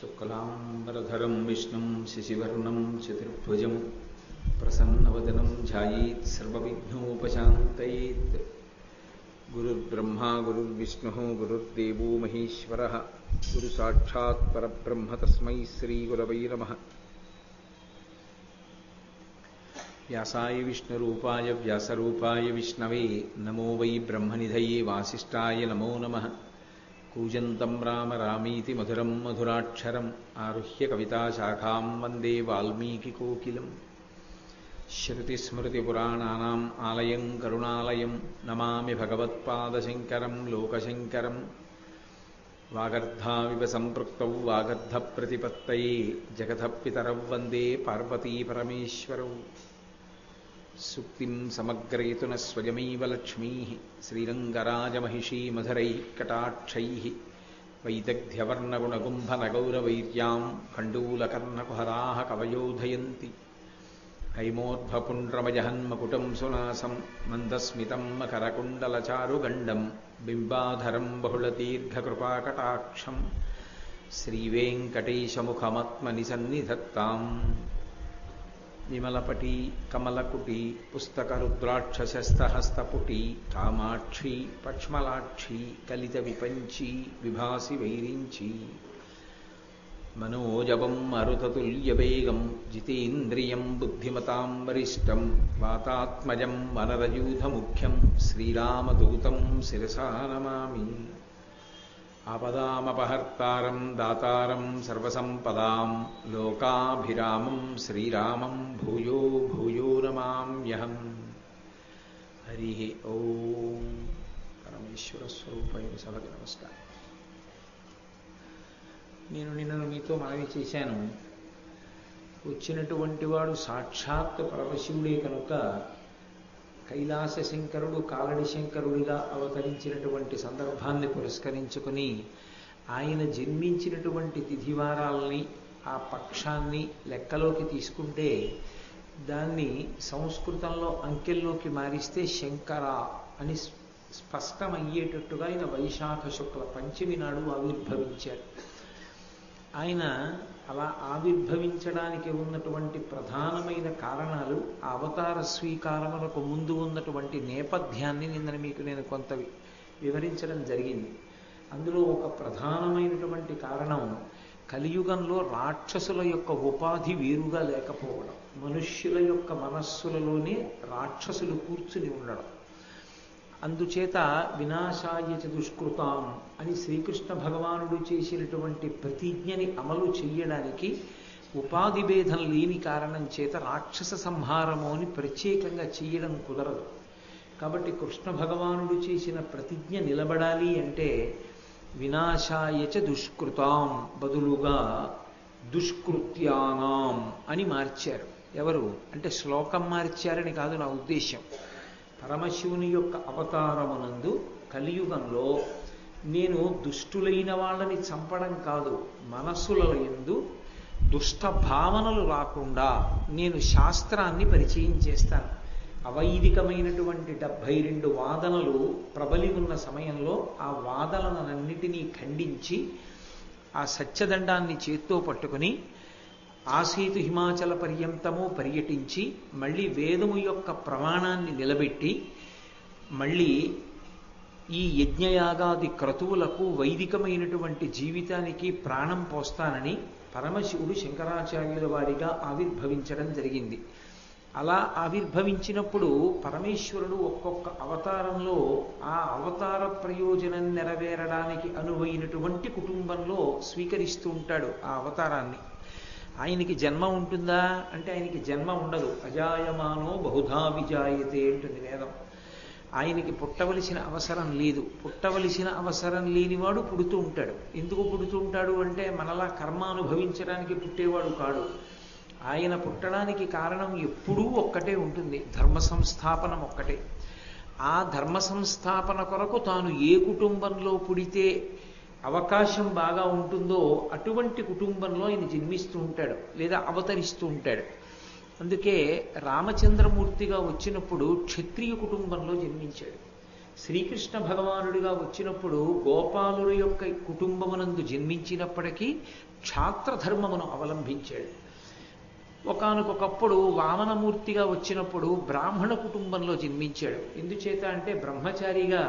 శుక్లాంబరధరం విష్ణుం శశివర్ణం చతుర్భుజం ప్రసన్నవదనం ధ్యాయేత్ సర్వవిఘ్నోపశాంతయేత్. గురుర్బ్రహ్మా గురుర్విష్ణుః గురుర్దేవో మహేశ్వరః గురు సాక్షాత్ పరబ్రహ్మ తస్మై శ్రీ గురవై నమః. వ్యాసాయ విష్ణురూపాయ వ్యాసరూపాయ విష్ణవే నమో వై బ్రహ్మనిధయే వాసిష్ఠాయ నమో నమః. కూజంతం రామ రామీతి మధురం మధురాక్షరం ఆరుహ్య కవితాశాఖాం వందే వాల్మీకికోకిలం. శృతిస్మృతిపురాణానాం ఆలయం కరుణాలయం నమామి భగవత్పాదశంకరం లోకశంకరం. వాగర్ధావివ సంపృక్తౌ వాగర్ధప్రతిపత్తయే జగతః పితరౌ వందే పార్వతీపరమేశ్వరౌ. సుక్తిం సమగ్రయతున స్వయమైవ లక్ష్మీః శ్రీరంగరాజమహిషీ మధురైః కటాక్షైః. వైదగ్ధ్యవర్ణగుణగుంభనగౌరవైర్యాం కండూలకర్ణకుహరాः కవయోధయంతి. హైమోర్ధ్వపుండ్రమజహన్మకుటం సునాసం మందస్మితం మకరకుండలచారుగండం బింబాధరం బహుళదీర్ఘకృపాకటాక్షం. శ్రీవేంకటేశముఖమాత్మనిసన్నిధత్తాం. విమలపటీ కమలకుటీ పుస్తకరుద్రాక్షశస్తహస్తపుటీ కామాక్షీ పక్ష్మలాక్షీ కలిత విపంచీ విభాసి వైరించీ. మనోజవం మరుతతుల్యవేగం జితేంద్రియం బుద్ధిమతాం వరిష్టం. వాతాత్మజం వనరయూధముఖ్యం శ్రీరామదూతం శిరసా నమామి. ఆపదామపహర్తారం దాతారం సర్వసంపదాం లోకాభిరామం శ్రీరామం భూయో భూయో నమామ్యహం. హరి ఓం. పరమేశ్వర స్వరూపైన సభకి నమస్కారం. నేను నిన్నను మీతో మనవి చేశాను, వచ్చినటువంటి వాడు సాక్షాత్ పరమశివుడే కనుక కైలాస శంకరుడు కాలడి శంకరుడిగా అవతరించినటువంటి సందర్భాన్ని పురస్కరించుకుని ఆయన జన్మించినటువంటి తిథివారాలని ఆ పక్షాన్ని లెక్కలోకి తీసుకుంటే దాన్ని సంస్కృతంలో అంకెల్లోకి మారిస్తే శంకర అని స్పష్టమయ్యేటట్టుగా ఆయన వైశాఖ శుక్ల పంచమి నాడు ఆవిర్భవించారు. ఆయన అలా ఆవిర్భవించడానికి ఉన్నటువంటి ప్రధానమైన కారణాలు, ఆ అవతార స్వీకారములకు ముందు ఉన్నటువంటి నేపథ్యాన్ని నిన్న మీకు నేను కొంత వివరించడం జరిగింది. అందులో ఒక ప్రధానమైనటువంటి కారణం కలియుగంలో రాక్షసుల యొక్క ఉపాధి వేరుగా లేకపోవడం, మనుష్యుల యొక్క మనస్సులలోనే రాక్షసులు కూర్చుని ఉండడం. అందుచేత వినాశాయ చ దుష్కృతాం అని శ్రీకృష్ణ భగవానుడు చేసినటువంటి ప్రతిజ్ఞని అమలు చెయ్యడానికి ఉపాధి భేదం లేని కారణం చేత రాక్షస సంహారము అని ప్రత్యేకంగా చెయ్యడం కుదరదు. కాబట్టి కృష్ణ భగవానుడు చేసిన ప్రతిజ్ఞ నిలబడాలి అంటే వినాశాయ చ దుష్కృతాం బదులుగా దుష్కృత్యానాం అని మార్చారు. ఎవరు అంటే శ్లోకం మార్చారని కాదు నా ఉద్దేశ్యం. పరమశివుని యొక్క అవతారమునందు కలియుగంలో నేను దుష్టులైన వాళ్ళని చంపడం కాదు, మనస్సుల యందు దుష్ట భావనలు రాకుండా నేను శాస్త్రాన్ని పరిచయం చేస్తాను. అవైదికమైనటువంటి 72 వాదనలు ప్రబలి ఉన్న సమయంలో ఆ వాదనలన్నిటినీ ఖండించి ఆ సత్యదండాన్ని చేత్తో పట్టుకుని ఆసీతు హిమాచల పర్యంతము పర్యటించి మళ్ళీ వేదము యొక్క ప్రమాణాన్ని నిలబెట్టి మళ్ళీ ఈ యజ్ఞయాగాది క్రతువులకు వైదికమైనటువంటి జీవితానికి ప్రాణం పోస్తానని పరమశివుడు శంకరాచార్యుల వారిగా ఆవిర్భవించడం జరిగింది. అలా ఆవిర్భవించినప్పుడు పరమేశ్వరుడు ఒక్కొక్క అవతారంలో ఆ అవతార ప్రయోజనం నెరవేరడానికి అనువైనటువంటి కుటుంబంలో స్వీకరిస్తూ ఉంటాడు ఆ అవతారాన్ని. ఆయనకి జన్మ ఉంటుందా అంటే ఆయనకి జన్మ ఉండదు. అజాయమానో బహుధా విజాయతే అంటుంది వేదం. ఆయనకి పుట్టవలసిన అవసరం లేదు. పుట్టవలసిన అవసరం లేనివాడు పుడుతూ ఉంటాడు. ఎందుకు పుడుతూ ఉంటాడు అంటే మనలా కర్మ అనుభవించడానికి పుట్టేవాడు కాడు. ఆయన పుట్టడానికి కారణం ఎప్పుడూ ఒక్కటే ఉంటుంది, ధర్మ సంస్థాపనం ఒక్కటే. ఆ ధర్మ సంస్థాపన కొరకు తాను ఏ కుటుంబంలో పుడితే అవకాశం బాగా ఉంటుందో అటువంటి కుటుంబంలో ఆయన జన్మిస్తూ ఉంటాడు లేదా అవతరిస్తూ ఉంటాడు. అందుకే రామచంద్రమూర్తిగా వచ్చినప్పుడు క్షత్రియ కుటుంబంలో జన్మించాడు. శ్రీకృష్ణ భగవానుడిగా వచ్చినప్పుడు గోపాలుల యొక్క కుటుంబమునందు జన్మించినప్పటికీ క్షాత్రధర్మమును అవలంబించాడు. ఒకానొకప్పుడు వామనమూర్తిగా వచ్చినప్పుడు బ్రాహ్మణ కుటుంబంలో జన్మించాడు. ఎందుచేత అంటే బ్రహ్మచారిగా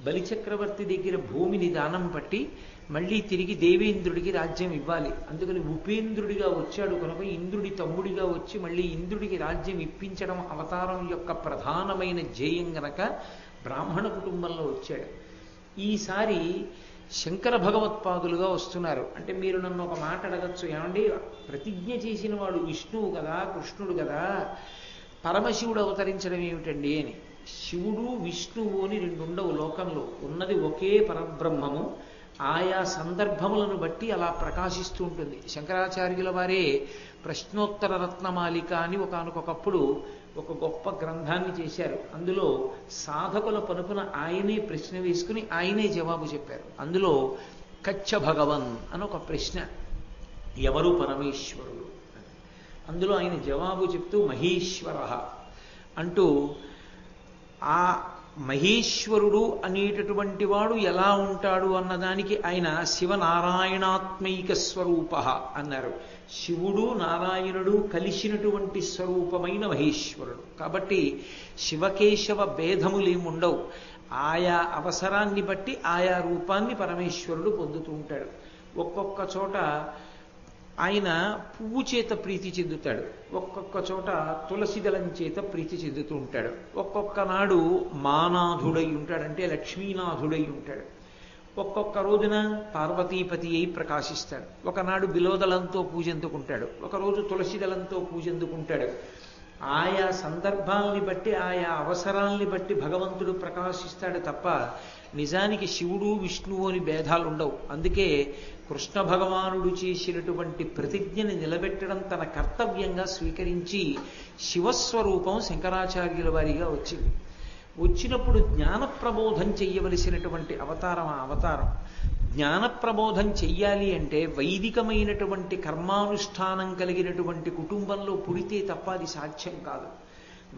బలిచక్రవర్తి దగ్గర భూమిని దానం పట్టి మళ్ళీ తిరిగి దేవేంద్రుడికి రాజ్యం ఇవ్వాలి. అందుకని ఉపేంద్రుడిగా వచ్చాడు కనుక ఇంద్రుడి తమ్ముడిగా వచ్చి మళ్ళీ ఇంద్రుడికి రాజ్యం ఇప్పించడం అవతారం యొక్క ప్రధానమైన ధ్యేయం గనక బ్రాహ్మణ కుటుంబంలో వచ్చాడు. ఈసారి శంకర భగవత్పాదులుగా వస్తున్నారు. అంటే మీరు నన్ను ఒక మాట అడగచ్చు, ఏమండి ప్రతిజ్ఞ చేసిన వాడు విష్ణువు కదా, కృష్ణుడు కదా, పరమశివుడు అవతరించడం ఏమిటండి అని. శివుడు విష్ణువు అని రెండు ఉండవు లోకంలో, ఉన్నది ఒకే పరబ్రహ్మము. ఆయా సందర్భములను బట్టి అలా ప్రకాశిస్తూ ఉంటుంది. శంకరాచార్యుల వారే ప్రశ్నోత్తర రత్నమాలిక అని ఒకానొకప్పుడు ఒక గొప్ప గ్రంథాన్ని చేశారు. అందులో సాధకుల పనుపున ఆయనే ప్రశ్న వేసుకుని ఆయనే జవాబు చెప్పారు. అందులో కచ్చ భగవన్ అని ఒక ప్రశ్న, ఎవరు పరమేశ్వరుడు? అందులో ఆయన జవాబు చెప్తూ మహేశ్వర అంటూ, ఆ మహేశ్వరుడు అనేటటువంటి వాడు ఎలా ఉంటాడు అన్నదానికి ఆయన శివనారాయణాత్మైక స్వరూప అన్నారు. శివుడు నారాయణుడు కలిసినటువంటి స్వరూపమైన మహేశ్వరుడు. కాబట్టి శివకేశవ భేదములేముండవు. ఆయా అవసరాన్ని బట్టి ఆయా రూపాన్ని పరమేశ్వరుడు పొందుతూ ఉంటాడు. ఒక్కొక్క చోట ఆయన పువ్వు చేత ప్రీతి చెందుతాడు, ఒక్కొక్క చోట తులసి దళం చేత ప్రీతి చెందుతూ ఉంటాడు. ఒక్కొక్క నాడు మానాథుడై ఉంటాడు, అంటే లక్ష్మీనాథుడై ఉంటాడు. ఒక్కొక్క రోజున పార్వతీపతి అయి ప్రకాశిస్తాడు. ఒకనాడు బిలోదళంతో పూజెందుకుంటాడు, ఒకరోజు తులసి దళంతో పూజెందుకుంటాడు. ఆయా సందర్భాల్ని బట్టి ఆయా అవసరాల్ని బట్టి భగవంతుడు ప్రకాశిస్తాడు తప్ప నిజానికి శివుడు విష్ణువు అని భేదాలు ఉండవు. అందుకే కృష్ణ భగవానుడు చేసినటువంటి ప్రతిజ్ఞని నిలబెట్టడం తన కర్తవ్యంగా స్వీకరించి శివస్వరూపం శంకరాచార్యుల వారిగా వచ్చింది. వచ్చినప్పుడు జ్ఞాన ప్రబోధం చెయ్యవలసినటువంటి అవతారం ఆ అవతారం. జ్ఞాన ప్రబోధం చెయ్యాలి అంటే వైదికమైనటువంటి కర్మానుష్ఠానం కలిగినటువంటి కుటుంబంలో పుడితే తప్ప అది సాధ్యం కాదు.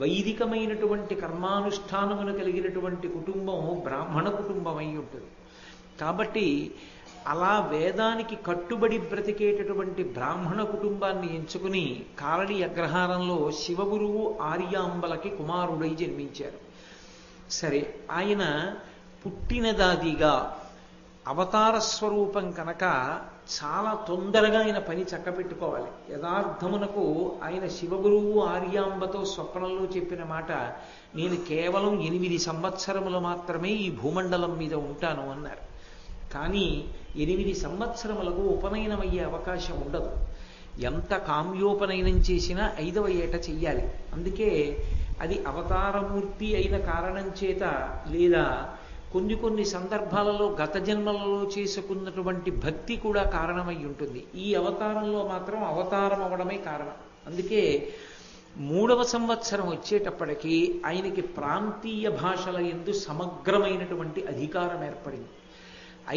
వైదికమైనటువంటి కర్మానుష్ఠానమును కలిగినటువంటి కుటుంబం బ్రాహ్మణ కుటుంబం అయి ఉంటుంది. కాబట్టి అలా వేదానికి కట్టుబడి బ్రతికేటటువంటి బ్రాహ్మణ కుటుంబాన్ని ఎంచుకుని కారడి అగ్రహారంలో శివగురువు ఆర్యాంబలకి కుమారుడై జన్మించారు. సరే, ఆయన పుట్టినదాదిగా అవతార స్వరూపం కనుక చాలా తొందరగా ఆయన పని చక్కపెట్టుకోవాలి. యథార్థమునకు ఆయన శివగురువు ఆర్యాంబతో స్వప్నంలో చెప్పిన మాట, నేను కేవలం 8 సంవత్సరములు మాత్రమే ఈ భూమండలం మీద ఉంటాను అన్నారు. కానీ 8 సంవత్సరములకు ఉపనయనమయ్యే అవకాశం ఉండదు. ఎంత కామ్యోపనయనం చేసినా 5వ ఏట చెయ్యాలి. అందుకే అది అవతారమూర్తి అయిన కారణం చేత, లేదా కొన్ని సందర్భాలలో గత జన్మలలో చేసుకున్నటువంటి భక్తి కూడా కారణమై ఉంటుంది. ఈ అవతారంలో మాత్రం అవతారం అవడమే కారణం. అందుకే 3వ సంవత్సరం వచ్చేటప్పటికీ ఆయనకి ప్రాంతీయ భాషల యందు సమగ్రమైనటువంటి అధికారం ఏర్పడింది.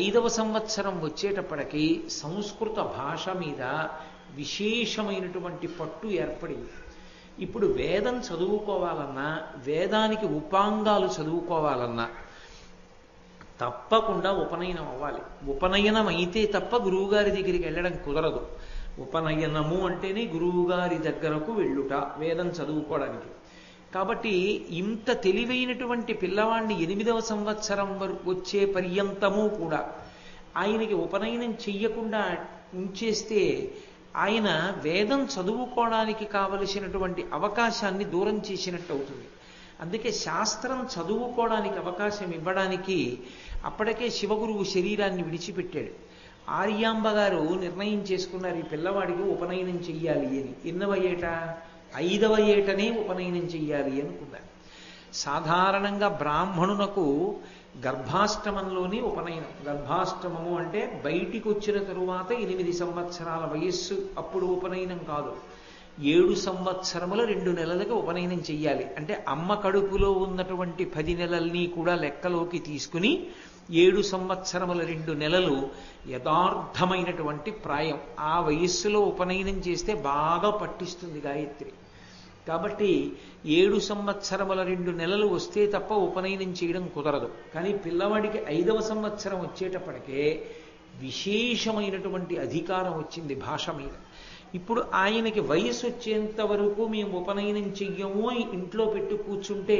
5వ సంవత్సరం వచ్చేటప్పటికీ సంస్కృత భాష మీద విశేషమైనటువంటి పట్టు ఏర్పడింది. ఇప్పుడు వేదం చదువుకోవాలన్నా, వేదానికి ఉపాంగాలు చదువుకోవాలన్నా తప్పకుండా ఉపనయనం అవ్వాలి. ఉపనయనం అయితే తప్ప గురువుగారి దగ్గరికి వెళ్ళడం కుదరదు. ఉపనయనము అంటేనే గురువుగారి దగ్గరకు వెళ్ళుట వేదం చదువుకోవడానికి. కాబట్టి ఇంత తెలివైనటువంటి పిల్లవాడిని 8వ సంవత్సరం వరకు వచ్చే పర్యంతము కూడా ఆయనకి ఉపనయనం చెయ్యకుండా ఉంచేస్తే ఆయన వేదం చదువుకోవడానికి కావలసినటువంటి అవకాశాన్ని దూరం చేసినట్టు అవుతుంది. అందుకే శాస్త్రం చదువుకోవడానికి అవకాశం ఇవ్వడానికి అప్పటికే శివగురువు శరీరాన్ని విడిచిపెట్టాడు. ఆర్యాంబ గారు నిర్ణయం చేసుకున్నారు, ఈ పిల్లవాడికి ఉపనయనం చెయ్యాలి అని. ఎన్నవ ఏట? 5వ ఏటనే ఉపనయనం చెయ్యాలి అనుకున్నారు. సాధారణంగా బ్రాహ్మణునకు గర్భాష్టమంలోనే ఉపనయనం. గర్భాష్టమము అంటే బయటికి వచ్చిన తరువాత 8 సంవత్సరాల వయస్సు, అప్పుడు ఉపనయనం కాదు. 7 సంవత్సరముల 2 నెలలకు ఉపనయనం చెయ్యాలి. అంటే అమ్మ కడుపులో ఉన్నటువంటి 10 నెలల్ని కూడా లెక్కలోకి తీసుకుని 7 సంవత్సరముల 2 నెలలు యథార్థమైనటువంటి ప్రాయం. ఆ వయస్సులో ఉపనయనం చేస్తే బాగా పట్టిస్తుంది గాయత్రి. కాబట్టి 7 సంవత్సరముల 2 నెలలు వస్తే తప్ప ఉపనయనం చేయడం కుదరదు. కానీ పిల్లవాడికి 5వ సంవత్సరం వచ్చేటప్పటికే విశేషమైనటువంటి అధికారం వచ్చింది భాష మీద. ఇప్పుడు ఆయనకి వయసు వచ్చేంత వరకు మేము ఉపనయనం చెయ్యము ఇంట్లో పెట్టి కూర్చుంటే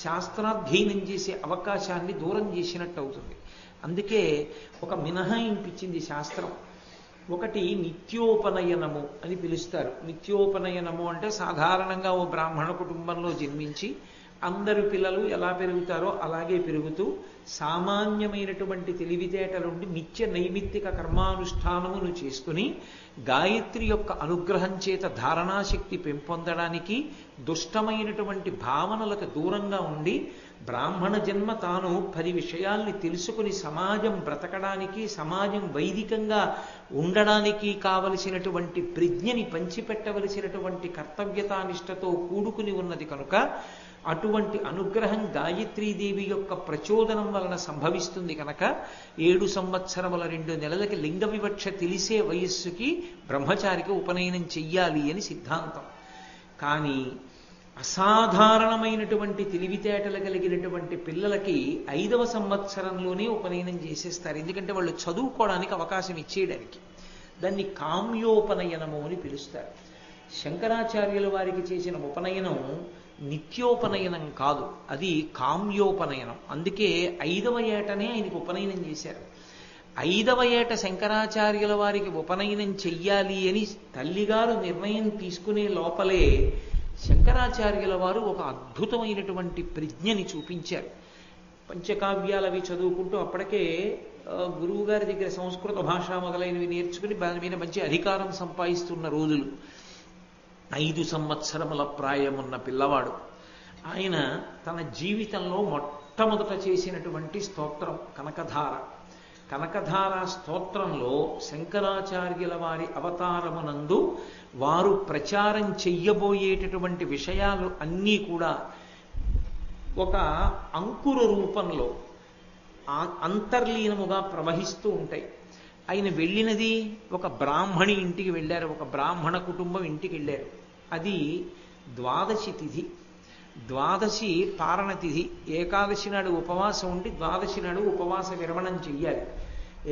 శాస్త్రాధ్యయనం చేసే అవకాశాన్ని దూరం చేసినట్టు అవుతుంది. అందుకే ఒక మినహాయింపించింది శాస్త్రం. ఒకటి నిత్యోపనయనము అని పిలుస్తారు. నిత్యోపనయనము అంటే సాధారణంగా ఓ బ్రాహ్మణ కుటుంబంలో జన్మించి అందరు పిల్లలు ఎలా పెరుగుతారో అలాగే పెరుగుతూ సామాన్యమైనటువంటి తెలివితేటలుండి నిత్య నైమిత్తిక కర్మానుష్ఠానమును చేసుకుని గాయత్రి యొక్క అనుగ్రహం చేత ధారణాశక్తి పెంపొందడానికి దుష్టమైనటువంటి భావనలకు దూరంగా ఉండి బ్రాహ్మణ జన్మ తాను 10 విషయాల్ని తెలుసుకుని సమాజం బ్రతకడానికి సమాజం వైదికంగా ఉండడానికి కావలసినటువంటి ప్రజ్ఞని పంచిపెట్టవలసినటువంటి కర్తవ్యతానిష్టతో కూడుకుని ఉన్నది కనుక అటువంటి అనుగ్రహం గాయత్రీదేవి యొక్క ప్రచోదనం వలన సంభవిస్తుంది కనుక 7 సంవత్సరముల 2 నెలలకి లింగ వివక్ష తెలిసే వయస్సుకి బ్రహ్మచారికి ఉపనయనం చెయ్యాలి అని సిద్ధాంతం. కానీ అసాధారణమైనటువంటి తెలివితేటలు కలిగినటువంటి పిల్లలకి 5వ సంవత్సరంలోనే ఉపనయనం చేసేస్తారు. ఎందుకంటే వాళ్ళు చదువుకోవడానికి అవకాశం ఇచ్చేయడానికి. దాన్ని కామ్యోపనయనము అని పిలుస్తారు. శంకరాచార్యుల వారికి చేసిన ఉపనయనం నిత్యోపనయనం కాదు, అది కామ్యోపనయనం. అందుకే 5వ ఏటనే ఆయనకు ఉపనయనం చేశారు. 5వ ఏట శంకరాచార్యుల వారికి ఉపనయనం చెయ్యాలి అని తల్లిగారు నిర్ణయం తీసుకునే లోపలే శంకరాచార్యుల వారు ఒక అద్భుతమైనటువంటి ప్రజ్ఞని చూపించారు. పంచకావ్యాలవి చదువుకుంటూ అప్పటికే గురువు గారి దగ్గర సంస్కృత భాష మొదలైనవి నేర్చుకుని దాని మీద మంచి అధికారం సంపాదిస్తున్న రోజులు. 5 సంవత్సరముల ప్రాయమున్న పిల్లవాడు. ఆయన తన జీవితంలో మొట్టమొదట చేసినటువంటి స్తోత్రం కనకధార. కనకధార స్తోత్రంలో శంకరాచార్యుల వారి అవతారమునందు వారు ప్రచారం చెయ్యబోయేటటువంటి విషయాలు అన్నీ కూడా ఒక అంకుర రూపంలో అంతర్లీనముగా ప్రవహిస్తూ ఉంటాయి. ఆయన వెళ్ళినది ఒక బ్రాహ్మణి ఇంటికి వెళ్ళారు, ఒక బ్రాహ్మణ కుటుంబం ఇంటికి వెళ్ళారు. అది ద్వాదశి తిథి, ద్వాదశి పారణ తిథి. ఏకాదశి నాడు ఉపవాసం ఉండి ద్వాదశి నాడు ఉపవాస విరమణం చెయ్యాలి.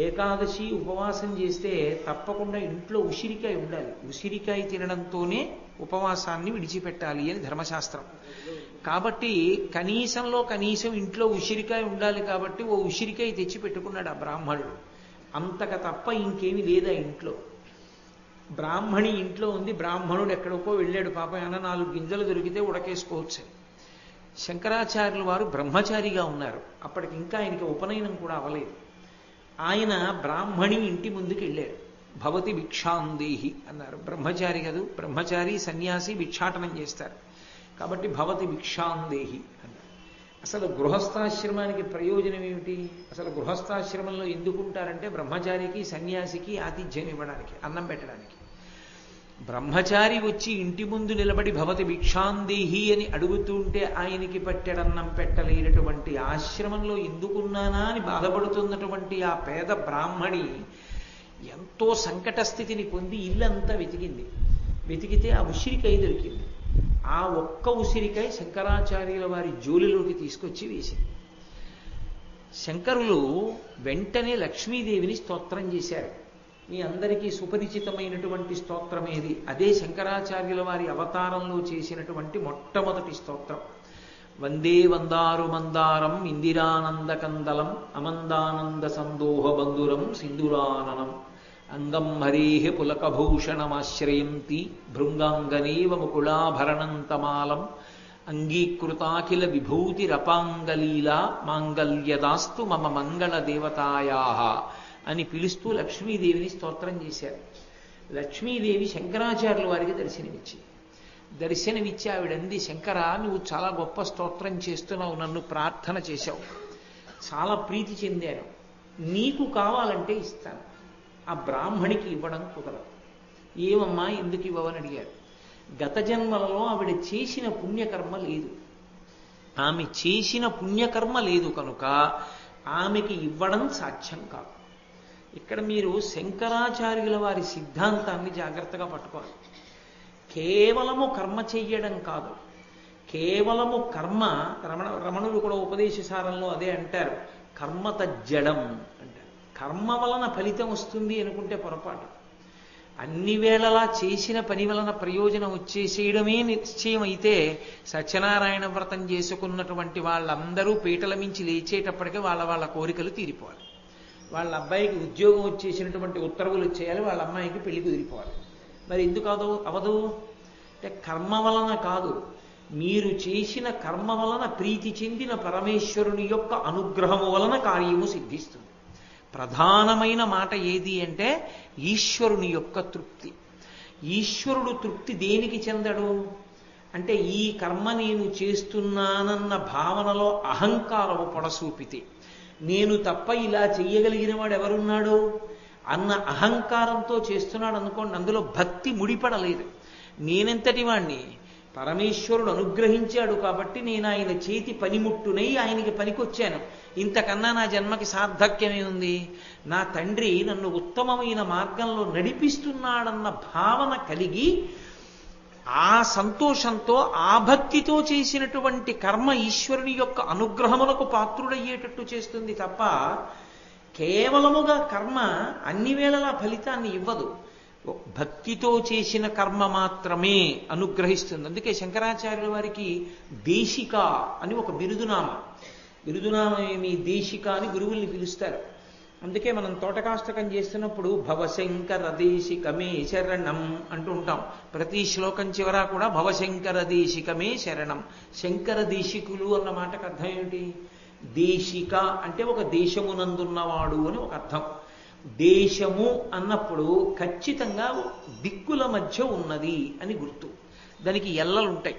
ఏకాదశి ఉపవాసం చేస్తే తప్పకుండా ఇంట్లో ఉసిరికాయ ఉండాలి. ఉసిరికాయ తినడంతోనే ఉపవాసాన్ని విడిచిపెట్టాలి అని ధర్మశాస్త్రం. కాబట్టి కనీసంలో కనీసం ఇంట్లో ఉసిరికాయ ఉండాలి కాబట్టి ఓ ఉసిరికాయ తెచ్చి పెట్టుకున్నాడు ఆ బ్రాహ్మణుడు. అంతక తప్ప ఇంకేమీ లేదా ఇంట్లో. బ్రాహ్మణి ఇంట్లో ఉంది, బ్రాహ్మణుడు ఎక్కడికో వెళ్ళాడు, పాపం ఏమైనా 4 గింజలు దొరికితే ఉడకేసుకోవచ్చు. శంకరాచార్యుల వారు బ్రహ్మచారిగా ఉన్నారు. అప్పటికి ఇంకా ఆయనకి ఉపనయనం కూడా అవ్వలేదు. ఆయన బ్రాహ్మణి ఇంటి ముందుకు వెళ్ళారు. భవతి భిక్షాందేహి అన్నారు. బ్రహ్మచారి కదూ, బ్రహ్మచారి సన్యాసి భిక్షాటనం చేస్తారు కాబట్టి భవతి భిక్షాందేహి అన్నారు. అసలు గృహస్థాశ్రమానికి ప్రయోజనం ఏమిటి? అసలు గృహస్థాశ్రమంలో ఎందుకుంటారంటే బ్రహ్మచారికి సన్యాసికి ఆతిథ్యం ఇవ్వడానికి, అన్నం పెట్టడానికి. బ్రహ్మచారి వచ్చి ఇంటి ముందు నిలబడి భవతి భిక్షాందేహి అని అడుగుతుంటే ఆయనకి పట్టెడన్నం పెట్టలేనటువంటి ఆశ్రమంలో ఎందుకున్నానా అని బాధపడుతున్నటువంటి ఆ పేద బ్రాహ్మణి ఎంతో సంకట స్థితిని పొంది ఇల్లంతా వెతికింది. వెతికితే ఆ ఉసిరికాయ దొరికింది. ఆ ఒక్క ఉసిరికాయ శంకరాచార్యుల వారి జోలిలోకి తీసుకొచ్చి వేసింది. శంకరులు వెంటనే లక్ష్మీదేవిని స్తోత్రం చేశారు. మీ అందరికీ సుపరిచితమైనటువంటి స్తోత్రం ఏది? అదే శంకరాచార్యుల వారి అవతారంలో చేసినటువంటి మొట్టమొదటి స్తోత్రం. వందే వందారు మందారం ఇందిరానంద కందలం అమందానంద సందోహ బంధురం సింధురాననం అంగం హరేహ పులకభూషణమాశ్రయంతి భృంగాంగనేవ ముకుళాభరణంతమాలం అంగీకృతాఖిల విభూతిరపాంగలీలా మాంగల్యదాస్తు మమ మంగళ దేవతాయాః అని పిలుస్తూ లక్ష్మీదేవిని స్తోత్రం చేశారు. లక్ష్మీదేవి శంకరాచార్యుల వారికి దర్శనమిచ్చి ఆవిడంది, శంకర నువ్వు చాలా గొప్ప స్తోత్రం చేస్తున్నావు, నన్ను ప్రార్థన చేశావు, చాలా ప్రీతి చెందాను, నీకు కావాలంటే ఇస్తాను, ఆ బ్రాహ్మణికి ఇవ్వడం కుదరదు. ఏమమ్మా ఎందుకు ఇవ్వవని అడిగారు. గత జన్మలలో ఆవిడ చేసిన పుణ్యకర్మ లేదు, ఆమె చేసిన పుణ్యకర్మ లేదు కనుక ఆమెకి ఇవ్వడం సాధ్యం కాదు. ఇక్కడ మీరు శంకరాచార్యుల వారి సిద్ధాంతాన్ని జాగ్రత్తగా పట్టుకోవాలి. కేవలము కర్మ చెయ్యడం కాదు, కేవలము కర్మ. రమణులు కూడా ఉపదేశసారంలో అదే అంటారు, కర్మ తజ్జడం అంటారు. కర్మ వలన ఫలితం వస్తుంది అనుకుంటే పొరపాటు. అన్ని వేళలా చేసిన పని వలన ప్రయోజనం వచ్చేసేయడమే నిశ్చయం అయితే సత్యనారాయణ వ్రతం చేసుకున్నటువంటి వాళ్ళందరూ పీటల మించి లేచేటప్పటికే వాళ్ళ కోరికలు తీరిపోవాలి. వాళ్ళ అబ్బాయికి ఉద్యోగం వచ్చేసినటువంటి ఉత్తర్వులు వచ్చేయాలి, వాళ్ళ అమ్మాయికి పెళ్లి కుదిరిపోవాలి. మరి ఎందుకు అవదు అంటే కర్మ వలన కాదు, మీరు చేసిన కర్మ వలన ప్రీతి చెందిన పరమేశ్వరుని యొక్క అనుగ్రహము వలన కార్యము సిద్ధిస్తుంది. ప్రధానమైన మాట ఏది అంటే ఈశ్వరుని యొక్క తృప్తి. ఈశ్వరుడు తృప్తి దేనికి చెందడు అంటే ఈ కర్మ నేను చేస్తున్నానన్న భావనలో అహంకారము పొడసూపితే, నేను తప్ప ఇలా చెయ్యగలిగిన వాడు ఎవరున్నాడు అన్న అహంకారంతో చేస్తున్నాడు అనుకోండి, అందులో భక్తి ముడిపడలేదు. నేనెంతటి వాణ్ణి, పరమేశ్వరుడు అనుగ్రహించాడు కాబట్టి నేను ఆయన చేతి పనిముట్టునై ఆయనకి పనికొచ్చాను, ఇంతకన్నా నా జన్మకి సార్థక్యమే ఉంది, నా తండ్రి నన్ను ఉత్తమమైన మార్గంలో నడిపిస్తున్నాడన్న భావన కలిగి ఆ సంతోషంతో ఆ భక్తితో చేసినటువంటి కర్మ ఈశ్వరుని యొక్క అనుగ్రహములకు పాత్రుడయ్యేటట్టు చేస్తుంది తప్ప కేవలముగా కర్మ అన్ని వేళలా ఫలితాన్ని ఇవ్వదు. భక్తితో చేసిన కర్మ మాత్రమే అనుగ్రహిస్తుంది. అందుకే శంకరాచార్యుల వారికి దేశిక అని ఒక బిరుదునామేమి దేశిక అని గురువుల్ని పిలుస్తారు. అందుకే మనం తోటకాష్టకం చేస్తున్నప్పుడు భవశంకర దేశికమే శరణం అంటూ ఉంటాం. ప్రతి శ్లోకం చివర కూడా భవశంకర దేశికమే శరణం. శంకర దేశికులు అన్న మాటకు అర్థం ఏమిటి? దేశిక అంటే ఒక దేశమునందున్నవాడు అని ఒక అర్థం. దేశము అన్నప్పుడు ఖచ్చితంగా దిక్కుల మధ్య ఉన్నది అని గుర్తు. దానికి ఎల్లలుంటాయి.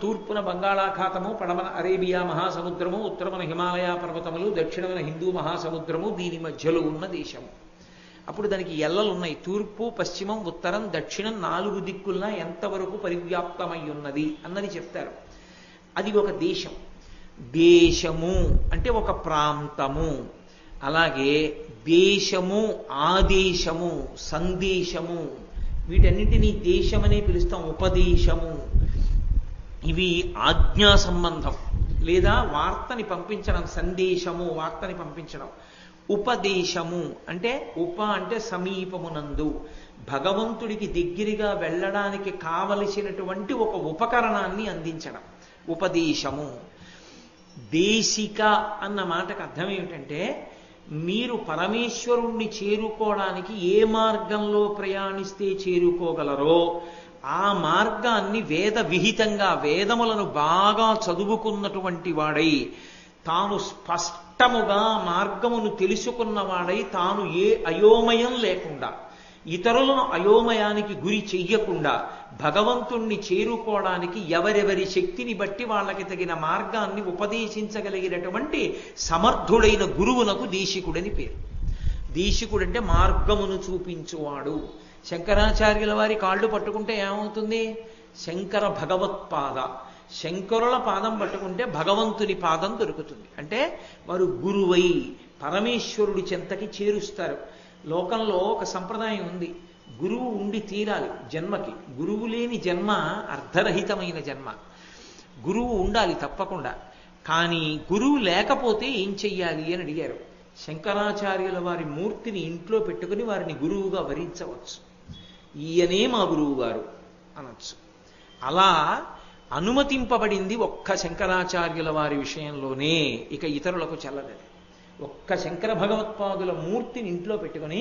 తూర్పున బంగాళాఖాతము, పడమన అరేబియా మహాసముద్రము, ఉత్తరమున హిమాలయ పర్వతములు, దక్షిణమున హిందూ మహాసముద్రము, దీని మధ్యలో ఉన్న దేశము. అప్పుడు దానికి ఎల్లలున్నాయి. తూర్పు, పశ్చిమం, ఉత్తరం, దక్షిణం 4 దిక్కుల్లా ఎంతవరకు పరివ్యాప్తమై ఉన్నది అన్నది చెప్తారు. అది ఒక దేశం. దేశము అంటే ఒక ప్రాంతము. అలాగే దేశము, ఆదేశము, సందేశము, వీటన్నింటినీ దేశమనే పిలుస్తాం. ఉపదేశము, ఇవి ఆజ్ఞా సంబంధం లేదా వార్తని పంపించడం. సందేశము వార్తని పంపించడం. ఉపదేశము అంటే అంటే సమీపమునందు, భగవంతుడికి దగ్గరగా వెళ్ళడానికి కావలసినటువంటి ఒక ఉపకరణాన్ని అందించడం ఉపదేశము. దేశిక అన్న మాటకు అర్థం ఏమిటంటే మీరు పరమేశ్వరుణ్ణి చేరుకోవడానికి ఏ మార్గంలో ప్రయాణిస్తే చేరుకోగలరో ఆ మార్గాన్ని వేద విహితంగా, వేదములను బాగా చదువుకున్నటువంటి వాడై, తాను స్పష్టముగా మార్గమును తెలుసుకున్నవాడై, తాను ఏ అయోమయం లేకుండా, ఇతరులను అయోమయానికి గురి చెయ్యకుండా భగవంతుణ్ణి చేరుకోవడానికి ఎవరెవరి శక్తిని బట్టి వాళ్ళకి తగిన మార్గాన్ని ఉపదేశించగలిగినటువంటి సమర్థుడైన గురువునకు దేశికుడని పేరు. దేశికుడంటే మార్గమును చూపించువాడు. శంకరాచార్యుల వారి కాళ్ళు పట్టుకుంటే ఏమవుతుంది? శంకర భగవత్పాద. శంకరుల పాదం పట్టుకుంటే భగవంతుని పాదం దొరుకుతుంది. అంటే వారు గురువై పరమేశ్వరుడి చెంతకి చేరుస్తారు. లోకంలో ఒక సంప్రదాయం ఉంది, గురువు ఉండి తీరాలి జన్మకి. గురువు లేని జన్మ అర్ధరహితమైన జన్మ. గురువు ఉండాలి తప్పకుండా. కానీ గురువు లేకపోతే ఏం చెయ్యాలి అని అడిగారు. శంకరాచార్యుల వారి మూర్తిని ఇంట్లో పెట్టుకుని వారిని గురువుగా వరించవచ్చు. ఈయనే మా గురువు గారు అనొచ్చు. అలా అనుమతింపబడింది ఒక్క శంకరాచార్యుల వారి విషయంలోనే, ఇక ఇతరులకు చెల్లలేదు. ఒక్క శంకర భగవత్పాదుల మూర్తిని ఇంట్లో పెట్టుకుని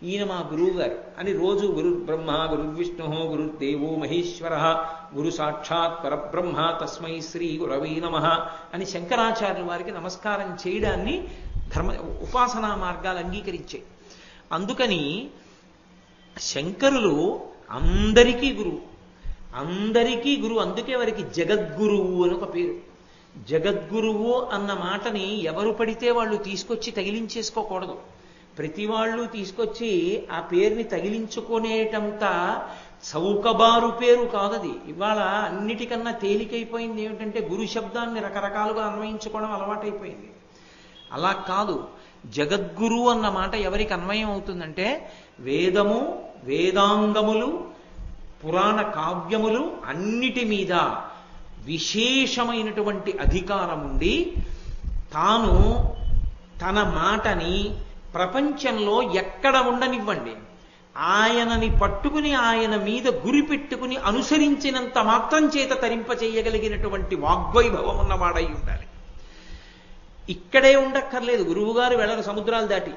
ఈయన మా గురువు గారు అని రోజు గురు బ్రహ్మ, గురు విష్ణు, గురుదేవో మహేశ్వర, గురు సాక్షాత్ పరబ్రహ్మ, తస్మై శ్రీ గురవై నమః అని శంకరాచార్యుల వారికి నమస్కారం చేయడాన్ని ఉపాసనా మార్గాలు అంగీకరించాయి. అందుకని శంకరులు అందరికీ గురువు, అందరికీ గురువు. అందుకే వారికి జగద్గురువు అని ఒక పేరు. జగద్గురువు అన్న మాటని ఎవరు పడితే వాళ్ళు తీసుకొచ్చి తగిలించేసుకోకూడదు. ప్రతి వాళ్ళు తీసుకొచ్చి ఆ పేరుని తగిలించుకునేటంత చౌకబారు పేరు కాదది. ఇవాళ అన్నిటికన్నా తేలికైపోయింది ఏమిటంటే గురు శబ్దాన్ని రకరకాలుగా అన్వయించుకోవడం అలవాటైపోయింది. అలా కాదు. జగద్గురు అన్న మాట ఎవరికి అన్వయం అవుతుందంటే వేదము, వేదాంగములు, పురాణ కావ్యములు అన్నిటి మీద విశేషమైనటువంటి అధికారం ఉండి తాను తన మాటని ప్రపంచంలో ఎక్కడ ఉండనివ్వండి, ఆయనని పట్టుకుని ఆయన మీద గురి పెట్టుకుని అనుసరించినంత మాత్రం చేత తరింపచేయగలిగినటువంటి వాగ్వైభవం ఉన్నవాడై ఉండాలి. ఇక్కడే ఉండక్కర్లేదు. గురువుగారు వెళ్ళరు సముద్రాలు దాటి,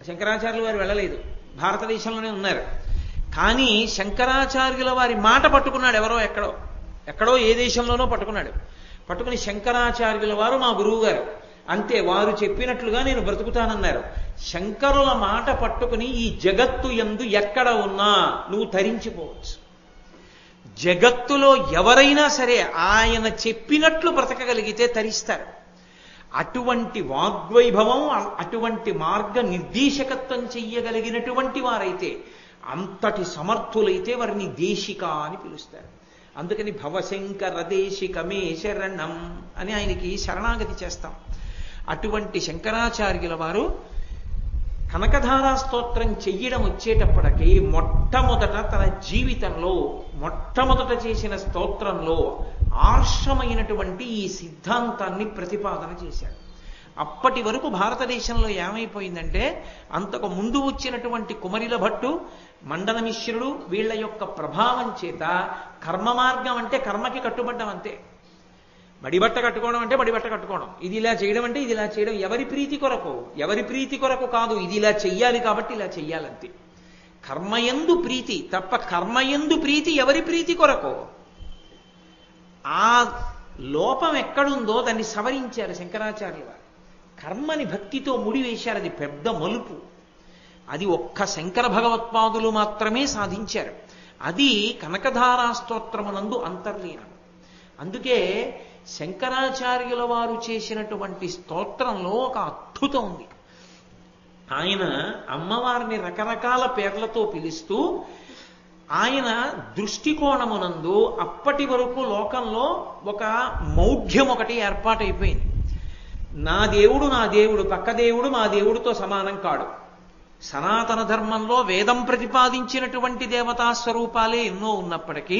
శంకరాచార్యులు వారు వెళ్ళలేదు, భారతదేశంలోనే ఉన్నారు. కానీ శంకరాచార్యుల వారి మాట పట్టుకున్నాడు ఎవరో ఎక్కడో ఏ దేశంలోనో పట్టుకుని శంకరాచార్యుల వారు మా గురువు గారు, అంతే, వారు చెప్పినట్లుగా నేను బ్రతుకుతానన్నారు. శంకరుల మాట పట్టుకుని ఈ జగత్తు యందు ఎక్కడ ఉన్నా నువ్వు తరించిపోవచ్చు. జగత్తులో ఎవరైనా సరే ఆయన చెప్పినట్లు బ్రతకగలిగితే తరిస్తారు. అటువంటి వాగ్వైభవం, అటువంటి మార్గ నిర్దేశకత్వం చెయ్యగలిగినటువంటి వారైతే, అంతటి సమర్థులైతే వారిని దేశిక అని పిలుస్తారు. అందుకని భవశంకర దేశికమే శరణం అని ఆయనకి శరణాగతి చేస్తాం. అటువంటి శంకరాచార్యుల వారు కనకధారా స్తోత్రం చెయ్యడం వచ్చేటప్పటికీ మొట్టమొదట తన జీవితంలో మొట్టమొదట చేసిన స్తోత్రంలో ఆర్షమైనటువంటి ఈ సిద్ధాంతాన్ని ప్రతిపాదన చేశాడు. అప్పటి వరకు భారతదేశంలో ఏమైపోయిందంటే, అంతకు ముందు వచ్చినటువంటి కుమరిల భట్టు, మండన మిశ్రుడు వీళ్ళ యొక్క ప్రభావం చేత కర్మ మార్గం అంటే కర్మకి కట్టుబడ్డం అంతే. బడిబట్ట కట్టుకోవడం అంటే బడిబట్ట కట్టుకోవడం, ఇది ఇలా చేయడం అంటే ఇది ఇలా చేయడం, ఎవరి ప్రీతి కొరకు కాదు, ఇది ఇలా చెయ్యాలి కాబట్టి ఇలా చెయ్యాలంతే. కర్మయందు ప్రీతి తప్ప కర్మయందు ప్రీతి ఎవరి ప్రీతి కొరకు. ఆ లోపం ఎక్కడుందో దాన్ని సవరించారు శంకరాచార్యుల వారు. కర్మని భక్తితో ముడివేశారు. అది పెద్ద మలుపు. అది ఒక్క శంకర భగవత్పాదులు మాత్రమే సాధించారు. అది కనకధారా స్తోత్రమునందు అంతర్లీనం. అందుకే శంకరాచార్యుల వారు చేసినటువంటి స్తోత్రంలో ఒక అద్భుతం ఉంది. ఆయన అమ్మవారిని రకరకాల పేర్లతో పిలుస్తూ ఆయన దృష్టికోణమునందు అప్పటి వరకు లోకంలో ఒక మౌఢ్యం ఒకటి ఏర్పాటైపోయింది. నా దేవుడు పక్క దేవుడు మా దేవుడితో సమానం కాడు. సనాతన ధర్మంలో వేదం ప్రతిపాదించినటువంటి దేవతా స్వరూపాలే ఎన్నో ఉన్నప్పటికీ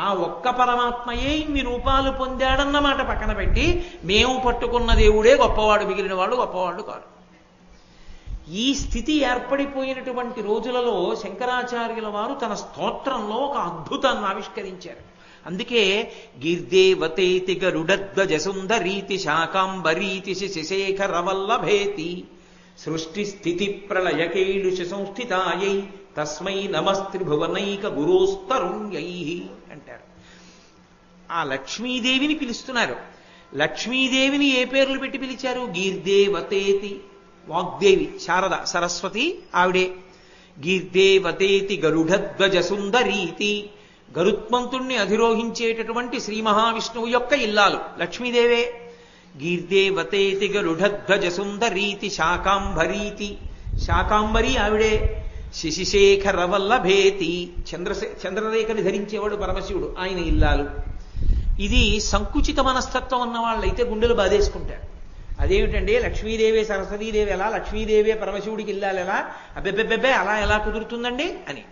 ఆ ఒక్క పరమాత్మయే ఇన్ని రూపాలు పొందాడన్నమాట పక్కన పెట్టి మేము పట్టుకున్న దేవుడే గొప్పవాడు, మిగిలిన వాళ్ళు గొప్పవాళ్ళు కాదు. ఈ స్థితి ఏర్పడిపోయినటువంటి రోజులలో శంకరాచార్యుల వారు తన స్తోత్రంలో ఒక అద్భుతాన్ని ఆవిష్కరించారు. అందుకే గిర్దేవతేతి గరుడధ్వజ సుందరీతి శాకాంబరీతి శశేఖరవల్లభేతి సృష్టి స్థితి ప్రళయకేళుష సంస్థితాయై తస్మై నమస్త్రిభువనైక గురోస్తరుణ్యై అంటారు. ఆ లక్ష్మీదేవిని పిలుస్తున్నారు. లక్ష్మీదేవిని ఏ పేర్లు పెట్టి పిలిచారు? గీర్దేవతేతి, వాగ్దేవి శారద సరస్వతి ఆవిడే. గీర్దేవతేతి గరుడధ్వజ సుందరీతి, గరుత్మంతుణ్ణి అధిరోహించేటటువంటి శ్రీ మహావిష్ణువు యొక్క ఇల్లాలు లక్ష్మీదేవే. గీర్దేవతేతి గరుడధ్వజ సుందరీతి శాకాంబరీతి, శాకాంబరి ఆవిడే. శశిశేఖర వల్లభేతి, చంద్రరేఖని ధరించేవాడు పరమశివుడు, ఆయన ఇల్లాలు. ఇది సంకుచిత మనస్తత్వం ఉన్న వాళ్ళైతే గుండెలు బాధేసుకుంటారు. అదేమిటండి లక్ష్మీదేవే సరస్వతీదేవి ఎలా, లక్ష్మీదేవే పరమశివుడికి ఇల్లాలు ఎలా, అబ్బెబ్బెబ్బెబ్బే అలా ఎలా కుదురుతుందండి అని.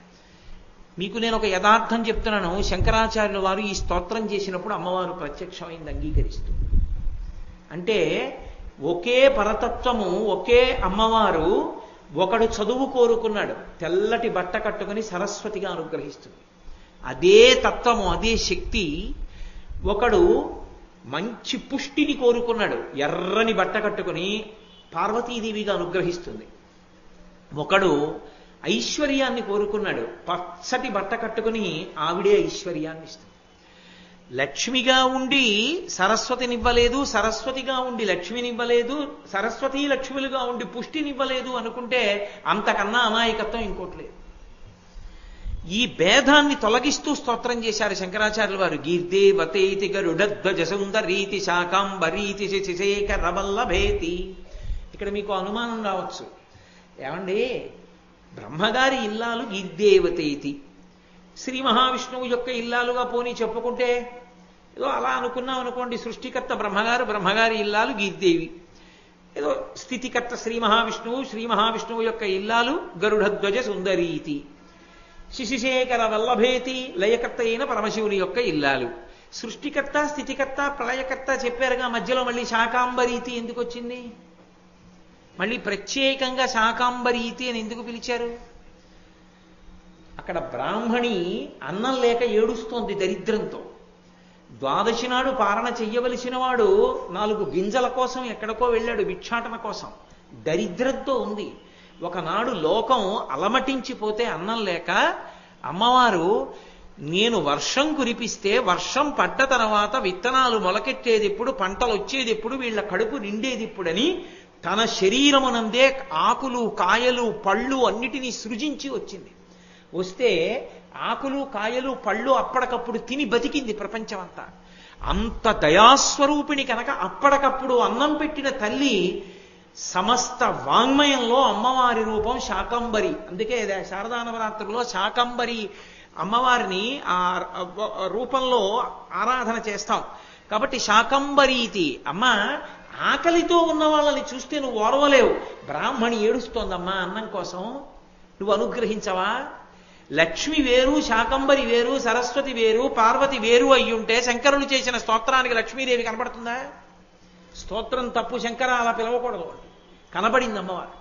మీకు నేను ఒక యథార్థం చెప్తున్నాను. శంకరాచార్యుల వారు ఈ స్తోత్రం చేసినప్పుడు అమ్మవారు ప్రత్యక్షమైంది అంగీకరిస్తూ. అంటే ఒకే పరతత్వము, ఒకే అమ్మవారు. ఒకడు చదువు కోరుకున్నాడు, తెల్లటి బట్ట కట్టుకుని సరస్వతిగా అనుగ్రహిస్తుంది. అదే తత్వము, అదే శక్తి. ఒకడు మంచి పుష్టిని కోరుకున్నాడు, ఎర్రని బట్ట కట్టుకుని పార్వతీదేవిగా అనుగ్రహిస్తుంది. ఒకడు ఐశ్వర్యాన్ని కోరుకున్నాడు, పచ్చటి బట్ట కట్టుకుని ఆవిడే ఐశ్వర్యాన్ని ఇస్తుంది. లక్ష్మిగా ఉండి సరస్వతినివ్వలేదు, సరస్వతిగా ఉండి లక్ష్మినివ్వలేదు, సరస్వతీ లక్ష్ములుగా ఉండి పుష్టినివ్వలేదు అనుకుంటే అంతకన్నా అమాయకత్వం ఇంకోటి లేదు. ఈ భేదాన్ని తొలగిస్తూ స్తోత్రం చేశారు శంకరాచార్యుల వారు. గీర్దేవతేతి గరుడధ్వజ సుందరీతి శాకాంబరీతి శశేఖరవల్లభేతి. ఇక్కడ మీకు అనుమానం రావచ్చు, ఏమండి బ్రహ్మగారి ఇల్లాలు గీర్దేవతేతి, శ్రీ మహావిష్ణువు యొక్క ఇల్లాలుగా పోనీ చెప్పుకుంటే ఏదో అలా అనుకున్నాం అనుకోండి. సృష్టికర్త బ్రహ్మగారు, బ్రహ్మగారి ఇల్లాలు గీర్దేవి. ఏదో స్థితికర్త శ్రీ మహావిష్ణువు, శ్రీ మహావిష్ణువు యొక్క ఇల్లాలు గరుడధ్వజ సుందరీతి. శిశిశేఖర వల్లభేతి లయకర్త అయిన పరమశివుని యొక్క ఇల్లాలు. సృష్టికర్త, స్థితికర్త, ప్రళయకర్త చెప్పారుగా, మధ్యలో మళ్ళీ శాకాంబరీతి ఎందుకు వచ్చింది? మళ్ళీ ప్రత్యేకంగా శాకాంబరీతి అని ఎందుకు పిలిచారు? అక్కడ బ్రాహ్మణి అన్నం లేక ఏడుస్తోంది దరిద్రంతో. ద్వాదశి నాడు పారణ చెయ్యవలసిన వాడు 4 గింజల కోసం ఎక్కడికో వెళ్ళాడు, భిక్షాటన కోసం. దరిద్రంతో ఉంది. ఒకనాడు లోకం అలమటించిపోతే అన్నం లేక అమ్మవారు, నేను వర్షం కురిపిస్తే వర్షం పడ్డ తర్వాత విత్తనాలు మొలకెట్టేది ఎప్పుడు, పంటలు వచ్చేది ఎప్పుడు, వీళ్ళ కడుపు నిండేది ఎప్పుడని తన శరీరమునందే ఆకులు, కాయలు, పళ్ళు అన్నిటినీ సృజించి వచ్చింది. వస్తే ఆకులు, కాయలు, పళ్ళు అప్పటికప్పుడు తిని బతికింది ప్రపంచమంతా. అంత దయాస్వరూపిణి కనుక అప్పటికప్పుడు అన్నం పెట్టిన తల్లి సమస్త వాంగ్మయంలో అమ్మవారి రూపం శాకంబరి. అందుకే శారదా నవరాత్రుల్లో శాకంబరి అమ్మవారిని ఆ రూపంలో ఆరాధన చేస్తాం. కాబట్టి శాకంబరీతి. అమ్మ, ఆకలితో ఉన్న వాళ్ళని చూస్తే నువ్వు ఓర్వలేవు. బ్రాహ్మణి ఏడుస్తోందమ్మా అన్నం కోసం, నువ్వు అనుగ్రహించవా? లక్ష్మి వేరు, శాకంబరి వేరు, సరస్వతి వేరు, పార్వతి వేరు అయ్యుంటే శంకరులు చేసిన స్తోత్రానికి లక్ష్మీదేవి కనబడుతుందా? స్తోత్రం తప్పు, శంకర అలా పిలవకూడదు. కనబడింది అమ్మవారు,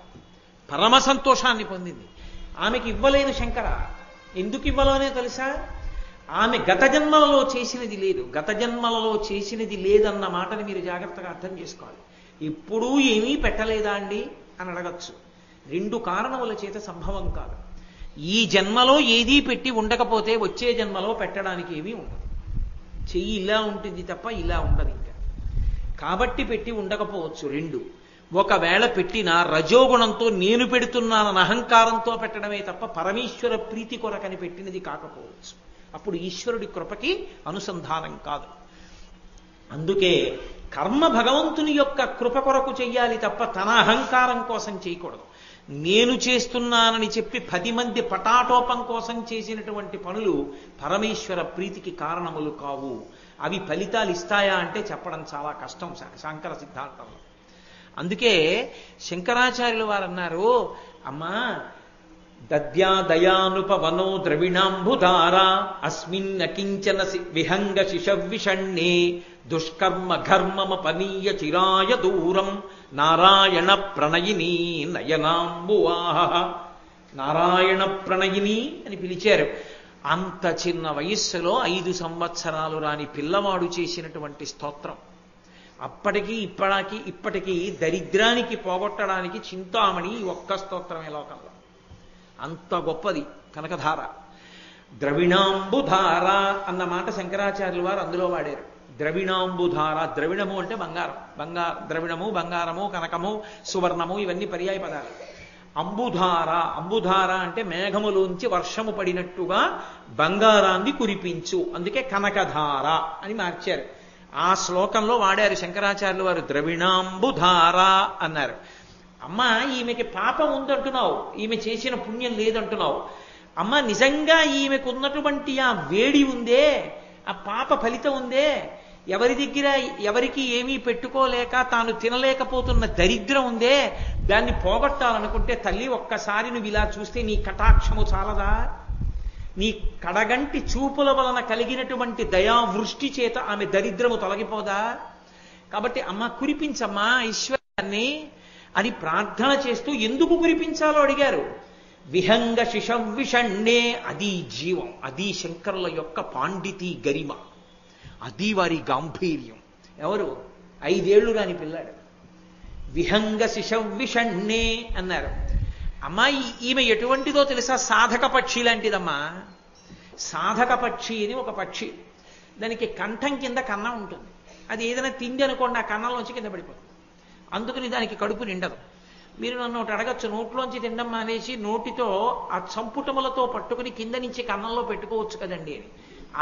పరమ సంతోషాన్ని పొందింది. ఆమెకి ఇవ్వలేదు శంకర. ఎందుకు ఇవ్వలోనే తెలుసా? ఆమె గత జన్మలలో చేసినది లేదు. గత జన్మలలో చేసినది లేదన్న మాటని మీరు జాగ్రత్తగా అర్థం చేసుకోవాలి. ఎప్పుడూ ఏమీ పెట్టలేదా అండి అని అడగచ్చు. 2 కారణముల చేత సంభవం కాదు. ఈ జన్మలో ఏదీ పెట్టి ఉండకపోతే వచ్చే జన్మలో పెట్టడానికి ఏమీ ఉండదు. చెయ్యి ఇలా ఉంటుంది తప్ప ఇలా ఉండదు ఇంకా. కాబట్టి పెట్టి ఉండకపోవచ్చు. 2, ఒకవేళ పెట్టినా రజోగుణంతో నేను పెడుతున్నానన్న అహంకారంతో పెట్టడమే తప్ప పరమేశ్వర ప్రీతి కొరకని పెట్టినది కాకపోవచ్చు. అప్పుడు ఈశ్వరుడి కృపకి అనుసంధానం కాదు. అందుకే కర్మ భగవంతుని యొక్క కృప కొరకు చెయ్యాలి తప్ప తన అహంకారం కోసం చేయకూడదు. నేను చేస్తున్నానని చెప్పి 10 మంది పటాటోపం కోసం చేసినటువంటి పనులు పరమేశ్వర ప్రీతికి కారణములు కావు. అవి ఫలితాలు ఇస్తాయా అంటే చెప్పడం చాలా కష్టం శాంకర సిద్ధాంతంలో. అందుకే శంకరాచార్యులు వారు అన్నారు, అమ్మా దద్యా దయానుపవనో ద్రవిణాంబుధార అస్మిన్నకించన విహంగ శిశవిషణ్ణే దుష్కర్మ ఘర్మమపనీయ చిరాయ దూరం నారాయణ ప్రణయిని నయనాంబువాహ. నారాయణ ప్రణయిని అని పిలిచారు. అంత చిన్న వయస్సులో 5 సంవత్సరాలు రాని పిల్లవాడు చేసినటువంటి స్తోత్రం. అప్పటికి ఇప్పటికీ దరిద్రానికి పోగొట్టడానికి చింతామణి ఒక్క స్తోత్రమే లోకంలో. అంత గొప్పది కనకధార. ద్రవిణాంబుధార అన్న మాట శంకరాచార్యులు వారు అందులో వాడారు. ద్రవిణాంబుధార, ద్రవిణము అంటే బంగారం, ద్రవిణము, బంగారము, కనకము, సువర్ణము ఇవన్నీ పర్యాయ పదాలు. అంబుధార అంటే మేఘములోంచి వర్షము పడినట్టుగా బంగారాన్ని కురిపించు, అందుకే కనకధార అని మార్చారు. ఆ శ్లోకంలో వాడారు శంకరాచార్యులు వారు. ద్రవిణాంబుధార అన్నారు. అమ్మా, ఈమెకి పాపం ఉందంటున్నావు, ఈమె చేసిన పుణ్యం లేదంటున్నావు. అమ్మ, నిజంగా ఈమెకు ఉన్నటువంటి ఆ వేడి ఉందే, ఆ పాప ఫలితం ఉందే, ఎవరి దగ్గర ఎవరికి ఏమీ పెట్టుకోలేక తాను తినలేకపోతున్న దరిద్రం ఉందే, దాన్ని పోగొట్టాలనుకుంటే తల్లి ఒక్కసారి నువ్వు ఇలా చూస్తే నీ కటాక్షము చాలదా? నీ కడగంటి చూపుల వలన కలిగినటువంటి దయావృష్టి చేత ఆమె దరిద్రము తొలగిపోదా? కాబట్టి అమ్మ కురిపించమ్మా ఐశ్వర్యాన్ని అని ప్రార్థన చేస్తూ ఎందుకు కురిపించాలో అడిగారు. విహంగ శిశవిషణ్ణే, అది జీవం, అది శంకరుల యొక్క పాండితీ గరిమ, అది వారి గాంభీర్యం. ఎవరు? 5 ఏళ్ళు రాని పిల్లాడు. విహంగ శిశవిషణ్ణే అన్నారు. అమ్మా, ఈమె ఎటువంటిదో తెలుసా? సాధక పక్షి లాంటిదమ్మా. సాధక పక్షి అని ఒక పక్షి, దానికి కంఠం కింద కన్నం ఉంటుంది. అది ఏదైనా తిండి అనుకోండి, ఆ కన్నంలోంచి కింద పడిపోతుంది. అందుకని దానికి కడుపు నిండదు. మీరు నన్ను ఒకటి అడగచ్చు, నోట్లోంచి తినడం మానేసి నోటితో ఆ చంపుటములతో పట్టుకుని కింద నుంచి కన్నంలో పెట్టుకోవచ్చు కదండి అని.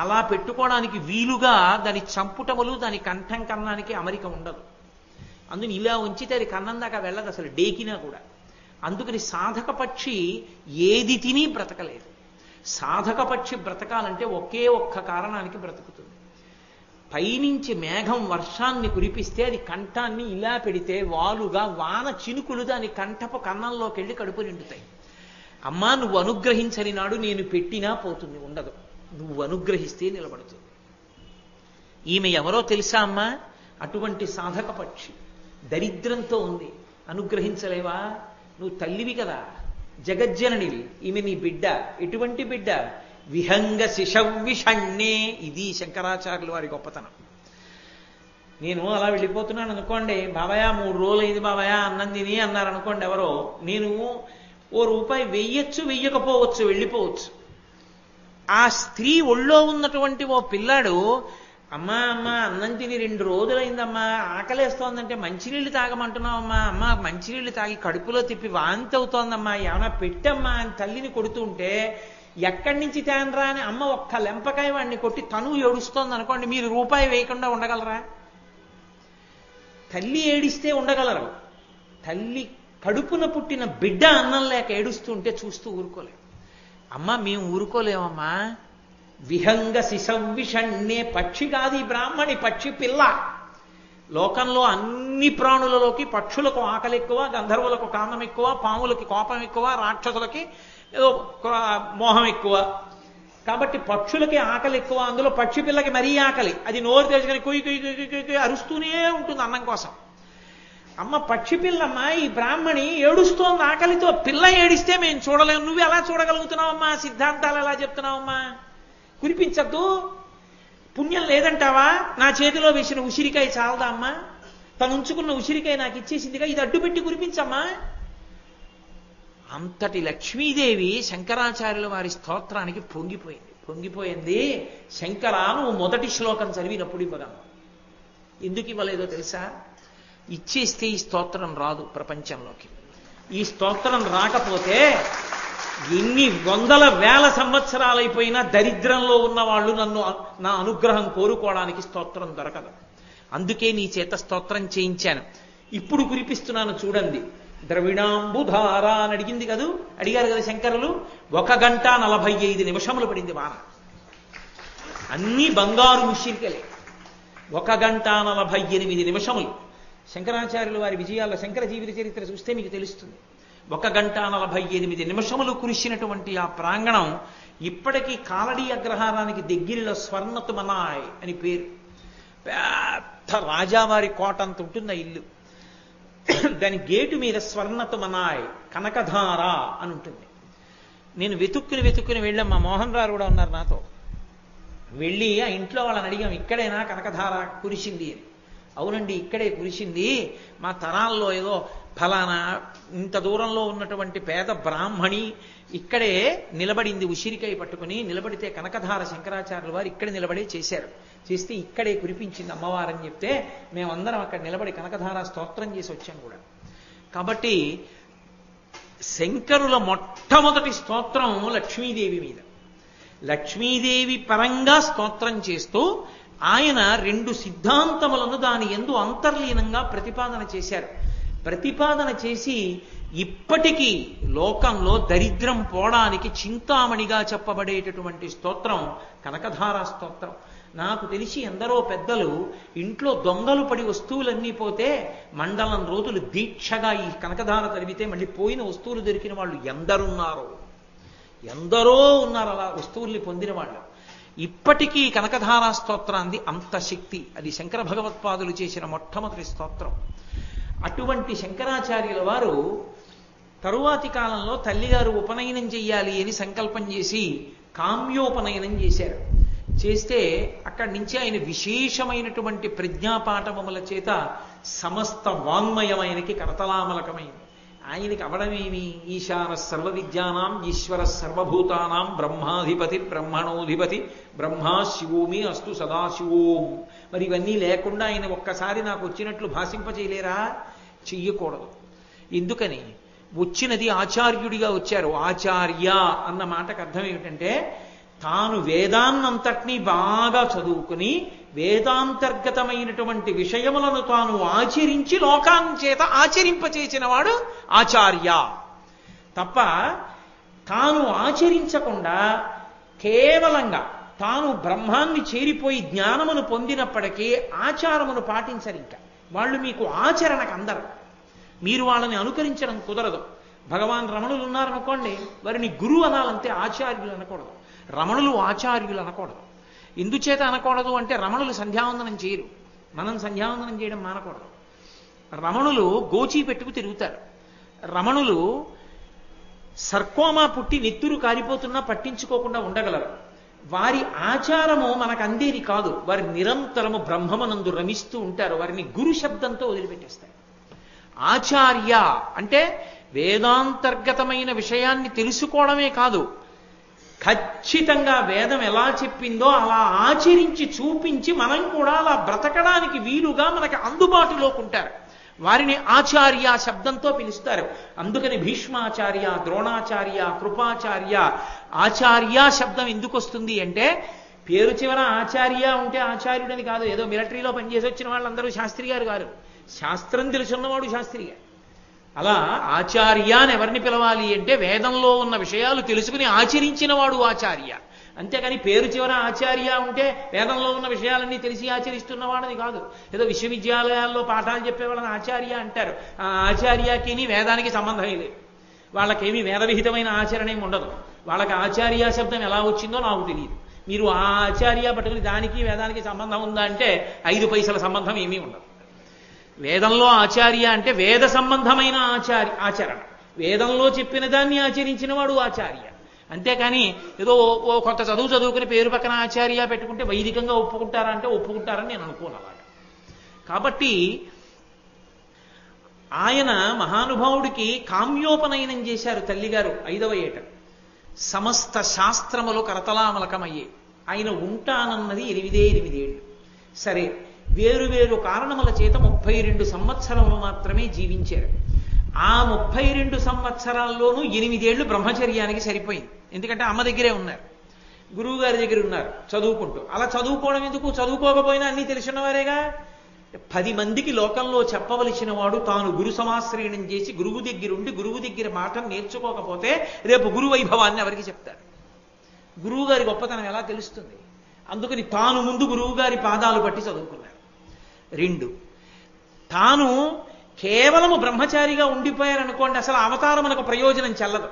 అలా పెట్టుకోవడానికి వీలుగా దాని చంపుటములు దాని కంఠం కన్నానికి అమరిక ఉండదు. అందుని ఇలా ఉంచితే అది కన్నం దాకా వెళ్ళదు అసలు, డేకినా కూడా. అందుకని సాధక పక్షి ఏది తిని బ్రతకలేదు. సాధక పక్షి బ్రతకాలంటే ఒకే ఒక్క కారణానికి బ్రతుకుతుంది. పైనుంచి మేఘం వర్షాన్ని కురిపిస్తే అది కంఠాన్ని ఇలా పెడితే వాలుగా వాన చినుకులు దాని కంఠపు కన్నంలోకి వెళ్ళి కడుపు నిండుతాయి. అమ్మా నువ్వు అనుగ్రహించని నాడు నేను పెట్టినా పోతుంది, ఉండదు. నువ్వు అనుగ్రహిస్తే నిలబడుతుంది. ఈమె ఎవరో తెలుసా అమ్మా? అటువంటి సాధక పక్షి, దరిద్రంతో ఉంది. అనుగ్రహించలేవా? నువ్వు తల్లివి కదా, జగజ్జననివి. ఈమె నీ బిడ్డ. ఎటువంటి బిడ్డ? విహంగ శిశవ్విషణ్ణే. ఇది శంకరాచార్యుల వారి గొప్పతనం. నేను అలా వెళ్ళిపోతున్నాను అనుకోండి, బాబాయ్ 3 రోజులు అయింది బాబాయ్ అన్నం తిని అన్నారు అనుకోండి ఎవరో, నేను ₹1 వెయ్యొచ్చు, వెయ్యకపోవచ్చు, వెళ్ళిపోవచ్చు. ఆ స్త్రీ ఒళ్ళో ఉన్నటువంటి ఓ పిల్లాడు, అమ్మా అమ్మా అన్నం తిని 2 రోజులైందమ్మా, ఆకలేస్తోందంటే మంచినీళ్ళు తాగమంటున్నావమ్మా, అమ్మ మంచినీళ్ళు తాగి కడుపులో తిప్పి వాంతి అవుతోందమ్మా, ఏమైనా పెట్టమ్మా అని తల్లిని కొడుతుంటే, ఎక్కడి నుంచి తేనరా అని అమ్మ ఒక్క లెంపకాయ వాడిని కొట్టి తను ఏడుస్తోంది అనుకోండి, మీరు ₹1 వేయకుండా ఉండగలరా? తల్లి ఏడిస్తే ఉండగలరు. తల్లి కడుపున పుట్టిన బిడ్డ అన్నం లేక ఏడుస్తుంటే చూస్తూ ఊరుకోలేం. అమ్మ మేము ఊరుకోలేమమ్మా. విహంగ శిశవ్విషణ్ణే. పక్షి కాదు ఈ బ్రాహ్మణి, పక్షి పిల్ల. లోకంలో అన్ని ప్రాణులలోకి పక్షులకు ఆకలి ఎక్కువ, గంధర్వులకు కామం ఎక్కువ, పాములకి కోపం ఎక్కువ, రాక్షసులకి ఏదో మోహం ఎక్కువ. కాబట్టి పక్షులకి ఆకలి ఎక్కువ, అందులో పక్షి పిల్లకి మరీ ఆకలి. అది నోరు తెరుచుకొని కుయ్యి కుయ్యి కుయ్యి కుయ్యి అరుస్తూనే ఉంటుంది అన్నం కోసం. అమ్మ పక్షి పిల్లమ్మ, ఈ బ్రాహ్మణి ఏడుస్తోంది ఆకలితో. పిల్ల ఏడిస్తే మేము చూడలేము, నువ్వు ఎలా చూడగలుగుతున్నావమ్మా? సిద్ధాంతాలు ఎలా చెప్తున్నావమ్మా? కురిపించద్దు, పుణ్యం లేదంటావా? నా చేతిలో వేసిన ఉసిరికాయ చాలదా అమ్మా? తను ఉంచుకున్న ఉసిరికాయ నాకు ఇచ్చేసిందిగా, ఇది అడ్డుపెట్టి కురిపించమ్మా. అంతటి లక్ష్మీదేవి శంకరాచార్యుల వారి స్తోత్రానికి పొంగిపోయింది. శంకర నువ్వు మొదటి శ్లోకం చదివినప్పుడు ఇవ్వగలను. ఎందుకు ఇవ్వలేదో తెలుసా? ఇచ్చేస్తే ఈ స్తోత్రం రాదు ప్రపంచంలోకి. ఈ స్తోత్రం రాకపోతే ఎన్ని వందల వేల సంవత్సరాలైపోయినా దరిద్రంలో ఉన్న వాళ్ళు నా అనుగ్రహం కోరుకోవడానికి స్తోత్రం దొరకదు. అందుకే నీ చేత స్తోత్రం చేయించాను. ఇప్పుడు కురిపిస్తున్నాను చూడండి. ద్రవిణాంబుధార అని అడిగారు కదా శంకరులు. 1 గంట 45 నిమిషములు పడింది వాన. అన్ని బంగారు ముషిరికలే. 1 గంట 48 నిమిషములు. శంకరాచార్యుల వారి విజయాల్లో శంకర జీవిత చరిత్ర చూస్తే మీకు తెలుస్తుంది. 1 గంట 48 నిమిషములు కురిసినటువంటి ఆ ప్రాంగణం ఇప్పటికీ కాలడీ అగ్రహారానికి దగ్గరలో స్వర్ణతుమనాయ్ అని పేరు. పెద్ద రాజావారి కోట అంత ఉంటుంది ఆ ఇల్లు. దాని గేటు మీద స్వర్ణతుమనాయ్ కనకధార అని ఉంటుంది. నేను వెతుక్కుని వెళ్ళాం. మా మోహన్ రావు కూడా ఉన్నారు నాతో. వెళ్ళి ఆ ఇంట్లో వాళ్ళని అడిగాం, ఇక్కడైనా కనకధార కురిసింది అని. అవునండి ఇక్కడే కురిసింది. మా తరాల్లో ఏదో ఫలానా ఇంత దూరంలో ఉన్నటువంటి పేద బ్రాహ్మణి ఇక్కడే నిలబడింది, ఉసిరికాయ పట్టుకుని నిలబడితే కనకధార శంకరాచార్యుల వారు ఇక్కడ నిలబడే చేశారు. చేస్తే ఇక్కడే కురిపించింది అమ్మవారని చెప్తే మేమందరం అక్కడ నిలబడి కనకధార స్తోత్రం చేసి వచ్చాం కూడా. కాబట్టి శంకరుల మొట్టమొదటి స్తోత్రం లక్ష్మీదేవి మీద. లక్ష్మీదేవి పరంగా స్తోత్రం చేస్తూ ఆయన 2 సిద్ధాంతములను దాని యందు అంతర్లీనంగా ప్రతిపాదన చేశారు. ప్రతిపాదన చేసి ఇప్పటికీ లోకంలో దరిద్రం పోవడానికి చింతామణిగా చెప్పబడేటటువంటి స్తోత్రం కనకధార స్తోత్రం. నాకు తెలిసి ఎందరో పెద్దలు ఇంట్లో దొంగలు పడి వస్తువులన్నీ పోతే మండలం రోజులు దీక్షగా ఈ కనకధార చదివితే మళ్ళీ పోయిన వస్తువులు దొరికిన వాళ్ళు ఎందరో ఉన్నారు అలా వస్తువుల్ని పొందిన వాళ్ళు. ఇప్పటికీ కనకధారా స్తోత్రాన్ని అంత శక్తి. అది శంకర భగవత్పాదులు చేసిన మొట్టమొదటి స్తోత్రం. అటువంటి శంకరాచార్యుల వారు తరువాతి కాలంలో తల్లిగారు ఉపనయనం చెయ్యాలి అని సంకల్పం చేసి కామ్యోపనయనం చేశారు. చేస్తే అక్కడి నుంచి ఆయన విశేషమైనటువంటి ప్రజ్ఞాపాఠముల చేత సమస్త వాంగ్మయమైనకి కరతలామలకమైంది. ఆయనకి అవడమేమి? ఈశాన సర్వ విద్యానాం ఈశ్వర సర్వభూతానాం బ్రహ్మాధిపతి బ్రహ్మణోధిపతి బ్రహ్మా శివోమి అస్తు సదాశివోం. మరి ఇవన్నీ లేకుండా ఆయన ఒక్కసారి నాకు వచ్చినట్లు భాషింపచేయలేరా? చెయ్యకూడదు. ఎందుకని? వచ్చినది ఆచార్యుడిగా వచ్చారు. ఆచార్య అన్న మాటకు అర్థం ఏమిటంటే తాను వేదాన్నంతటినీ బాగా చదువుకుని వేదాంతర్గతమైనటువంటి విషయములను తాను ఆచరించి లోకాన్ని చేత ఆచరింపచేసిన వాడు ఆచార్య. తప్ప తాను ఆచరించకుండా కేవలంగా తాను బ్రహ్మాన్ని చేరిపోయి జ్ఞానమును పొందినప్పటికీ ఆచారమును పాటించరు. ఇంకా వాళ్ళు మీకు ఆచరణకు అందరు. మీరు వాళ్ళని అనుకరించడం కుదరదు. భగవాన్ రమణులు ఉన్నారనుకోండి, వారిని గురువు అనాలంతే, ఆచార్యులు అనకూడదు. రమణులు ఆచార్యులు అనకూడదు. ఎందుచేత అనకూడదు అంటే రమణులు సంధ్యావందనం చేయరు, మనం సంధ్యావందనం చేయడం మానకూడదు. రమణులు గోచీ పెట్టుకు తిరుగుతారు. రమణులు సర్కోమా పుట్టి నెత్తురు కారిపోతున్నా పట్టించుకోకుండా ఉండగలరు. వారి ఆచారము మనకు అందేది కాదు. వారి నిరంతరము బ్రహ్మమనందు రమిస్తూ ఉంటారు. వారిని గురు శబ్దంతో వదిలిపెట్టేస్తారు. ఆచార్య అంటే వేదాంతర్గతమైన విషయాన్ని తెలుసుకోవడమే కాదు, ఖచ్చితంగా వేదం ఎలా చెప్పిందో అలా ఆచరించి చూపించి మనం కూడా అలా బ్రతకడానికి వీలుగా మనకి అందుబాటులోకి ఉంటారు. వారిని ఆచార్య శబ్దంతో పిలుస్తారు. అందుకని భీష్మాచార్య, ద్రోణాచార్య, కృపాచార్య, ఆచార్య శబ్దం ఎందుకు వస్తుంది అంటే పేరు చివర ఆచార్య ఉంటే ఆచార్యుడని కాదు. ఏదో మిలిటరీలో పనిచేసి వచ్చిన వాళ్ళందరూ శాస్త్రి గారు కాదు, శాస్త్రం తెలుసున్నవాడు శాస్త్రి గారు. అలా ఆచార్య అని ఎవరిని పిలవాలి అంటే వేదంలో ఉన్న విషయాలు తెలుసుకుని ఆచరించిన వాడు ఆచార్య. అంతేకాని పేరు చివర ఆచార్య ఉంటే వేదంలో ఉన్న విషయాలన్నీ తెలిసి ఆచరిస్తున్నవాడని కాదు. ఏదో విశ్వవిద్యాలయాల్లో పాఠాలు చెప్పేవాళ్ళని ఆచార్య అంటారు. ఆ ఆచార్యకి వేదానికి సంబంధమే లేదు. వాళ్ళకేమీ వేదవిహితమైన ఆచరణ ఏమి ఉండదు. వాళ్ళకి ఆచార్య శబ్దం ఎలా వచ్చిందో నాకు తెలియదు. మీరు ఆ ఆచార్య పట్టుకుని దానికి వేదానికి సంబంధం ఉందా అంటే 5 పైసల సంబంధం ఏమీ ఉండదు. వేదంలో ఆచార్య అంటే వేద సంబంధమైన ఆచరణ, వేదంలో చెప్పిన దాన్ని ఆచరించిన వాడు ఆచార్య. అంతేకాని ఏదో కొంత చదువుకుని పేరు పక్కన ఆచార్య పెట్టుకుంటే వైదికంగా ఒప్పుకుంటారా అంటే ఒప్పుకుంటారని నేను అనుకోను అలాగా. కాబట్టి ఆయన మహానుభావుడికి కామ్యోపనయనం చేశారు తల్లిగారు 5వ ఏట. సమస్త శాస్త్రములు కరతలామలకమయ్యే. ఆయన ఉంటానన్నది 8 ఏళ్ళు. సరే, వేరు కారణముల చేత 32 సంవత్సరములు మాత్రమే జీవించారు. ఆ 32 సంవత్సరాల్లోనూ 8 ఏళ్ళు బ్రహ్మచర్యానికి సరిపోయింది. ఎందుకంటే అమ్మ దగ్గరే ఉన్నారు, గురువు గారి దగ్గర ఉన్నారు చదువుకుంటూ. అలా చదువుకోవడం ఎందుకు? చదువుకోకపోయినా అన్నీ తెలిసినవారేగా. 10 మందికి లోకంలో చెప్పవలసిన వాడు తాను గురు సమాశ్రయణం చేసి గురువు దగ్గరుండి గురువు దగ్గర మాటను నేర్చుకోకపోతే రేపు గురు వైభవాన్ని ఎవరికి చెప్తారు? గురువు గారి గొప్పతనం ఎలా తెలుస్తుంది? అందుకని తాను ముందు గురువు గారి పాదాలు పట్టి చదువుకున్నారు. 2, తాను కేవలము బ్రహ్మచారిగా ఉండిపోయారనుకోండి, అసలు అవతారం మనకు ప్రయోజనం చెల్లదు.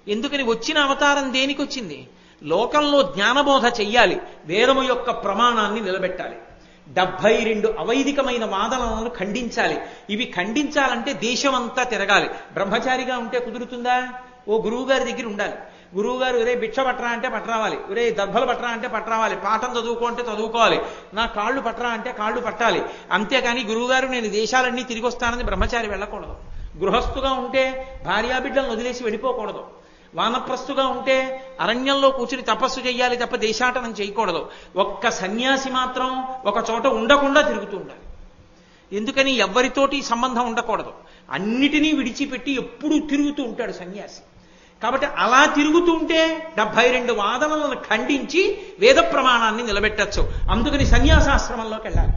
ఎందుకని వచ్చిన అవతారం దేనికి వచ్చింది? లోకంలో జ్ఞానబోధ చెయ్యాలి, వేదము యొక్క ప్రమాణాన్ని నిలబెట్టాలి, 72 అవైదికమైన వాదనలను ఖండించాలి. ఇవి ఖండించాలంటే దేశమంతా తిరగాలి. బ్రహ్మచారిగా ఉంటే కుదురుతుందా? ఓ గురువు గారి దగ్గర ఉండాలి. గురువు గారు ఒరే భిక్ష పట్టరా అంటే పట్టరావాలి, ఒరే దర్భలు పట్టరా అంటే పట్టరావాలి, పాఠం చదువుకో అంటే చదువుకోవాలి, నా కాళ్ళు పట్టరా అంటే కాళ్ళు పట్టాలి. అంతేకాని గురువుగారు నేను దేశాలన్నీ తిరిగి వస్తానని బ్రహ్మచారి వెళ్ళకూడదు. గృహస్థుగా ఉంటే భార్యాబిడ్డలను వదిలేసి వెళ్ళిపోకూడదు. వానప్రస్థుగా ఉంటే అరణ్యంలో కూర్చుని తపస్సు చెయ్యాలి తప్ప దేశాటనం చేయకూడదు. ఒక్క సన్యాసి మాత్రం ఒక చోట ఉండకుండా తిరుగుతూ ఉండాలి. ఎందుకని? ఎవ్వరితోటి సంబంధం ఉండకూడదు. అన్నిటినీ విడిచిపెట్టి ఎప్పుడూ తిరుగుతూ ఉంటాడు సన్యాసి. కాబట్టి అలా తిరుగుతూ ఉంటే 72 వాదనలను ఖండించి వేద ప్రమాణాన్ని నిలబెట్టచ్చు. అందుకని సన్యాసాశ్రమంలోకి వెళ్ళాలి.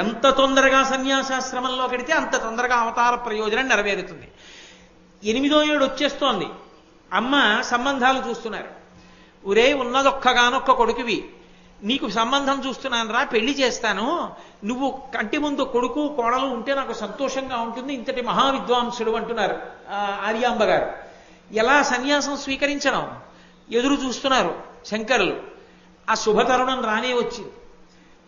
ఎంత తొందరగా సన్యాసాశ్రమంలోకి వెడితే అంత తొందరగా అవతార ప్రయోజనం నెరవేరుతుంది. 8వ ఏడు వచ్చేస్తోంది. అమ్మ సంబంధాలు చూస్తున్నారు. ఒరే ఉన్నదొక్కగానొక్క కొడుకువి, నీకు సంబంధం చూస్తున్నాను రా, పెళ్లి చేస్తాను, నువ్వు కంటి ముందు కొడుకు కోడలు ఉంటే నాకు సంతోషంగా ఉంటుంది, ఇంతటి మహావిద్వాంసుడు అంటున్నారు ఆర్యాంబ గారు. ఎలా సన్యాసం స్వీకరించడం ఎదురు చూస్తున్నారు శంకరులు. ఆ శుభతరుణం రానే వచ్చింది.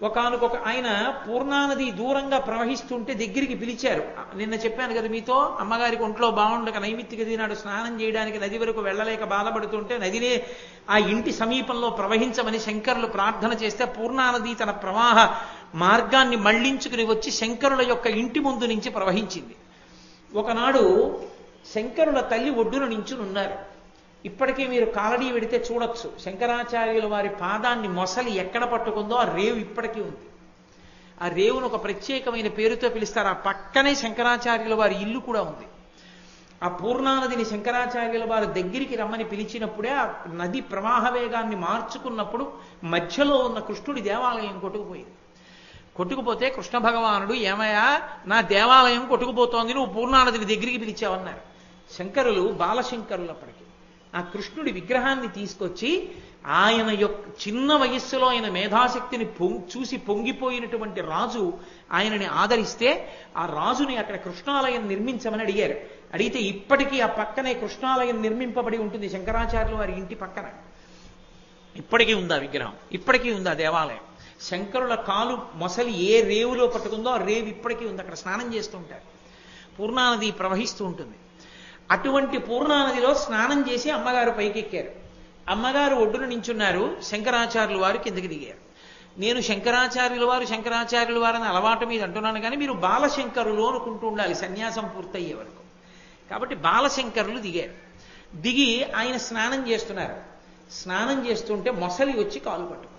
ఒకానొక ఆయన పూర్ణానది దూరంగా ప్రవహిస్తుంటే దగ్గరికి పిలిచారు. నిన్న చెప్పాను కదా మీతో, అమ్మగారికి ఒంట్లో బాగుండక నైమిత్తిక దినాడు స్నానం చేయడానికి నది వరకు వెళ్ళలేక బాధపడుతుంటే నదినే ఆ ఇంటి సమీపంలో ప్రవహించమని శంకరులు ప్రార్థన చేస్తే పూర్ణానది తన ప్రవాహ మార్గాన్ని మళ్లించుకుని వచ్చి శంకరుల యొక్క ఇంటి ముందు నుంచి ప్రవహించింది. ఒకనాడు శంకరుల తల్లి ఒడ్డున నించునున్నారు. ఇప్పటికీ మీరు కాలడీ వెడితే చూడొచ్చు, శంకరాచార్యుల వారి పాదాన్ని మొసలి ఎక్కడ పట్టుకుందో ఆ రేవు ఇప్పటికీ ఉంది. ఆ రేవును ఒక ప్రత్యేకమైన పేరుతో పిలుస్తారు. ఆ పక్కనే శంకరాచార్యుల వారి ఇల్లు కూడా ఉంది. ఆ పూర్ణానదిని శంకరాచార్యుల వారి దగ్గరికి రమ్మని పిలిచినప్పుడే ఆ నది ప్రవాహ వేగాన్ని మార్చుకున్నప్పుడు మధ్యలో ఉన్న కృష్ణుడి దేవాలయం కొట్టుకుపోయింది. కొట్టుకుపోతే కృష్ణ భగవానుడు, ఏమయ్యా నా దేవాలయం కొట్టుకుపోతోంది, నువ్వు పూర్ణానదిని దగ్గరికి పిలిచావన్నారు. శంకరులు బాలశంకరులు అప్పటికి ఆ కృష్ణుడి విగ్రహాన్ని తీసుకొచ్చి ఆయన యొక్క చిన్న వయస్సులో ఆయన మేధాశక్తిని చూసి పొంగిపోయినటువంటి రాజు ఆయనని ఆదరిస్తే ఆ రాజుని అక్కడ కృష్ణాలయం నిర్మించమని అడిగారు. అడిగితే ఇప్పటికీ ఆ పక్కనే కృష్ణాలయం నిర్మింపబడి ఉంటుంది శంకరాచార్యులు వారి ఇంటి పక్కన. ఇప్పటికీ ఉంది ఆ విగ్రహం, ఇప్పటికీ ఉంది ఆ దేవాలయం. శంకరుల కాలు మొసలి ఏ రేవులో పట్టుకుందో ఆ రేవు ఇప్పటికీ ఉంది. అక్కడ స్నానం చేస్తూ ఉంటారు. పూర్ణానది ప్రవహిస్తూ ఉంటుంది. అటువంటి పూర్ణానదిలో స్నానం చేసి అమ్మగారు పైకెక్కారు. అమ్మగారు ఒడ్డున నించున్నారు, శంకరాచార్యులు వారు కిందకి దిగారు. నేను శంకరాచార్యుల వారు అని అలవాటు మీద అంటున్నాను, కానీ మీరు బాలశంకరులు అనుకుంటూ ఉండాలి సన్యాసం పూర్తయ్యే వరకు. కాబట్టి బాలశంకరులు దిగారు. దిగి ఆయన స్నానం చేస్తున్నారు. స్నానం చేస్తుంటే మొసలి వచ్చి కాలు పట్టుకుంది.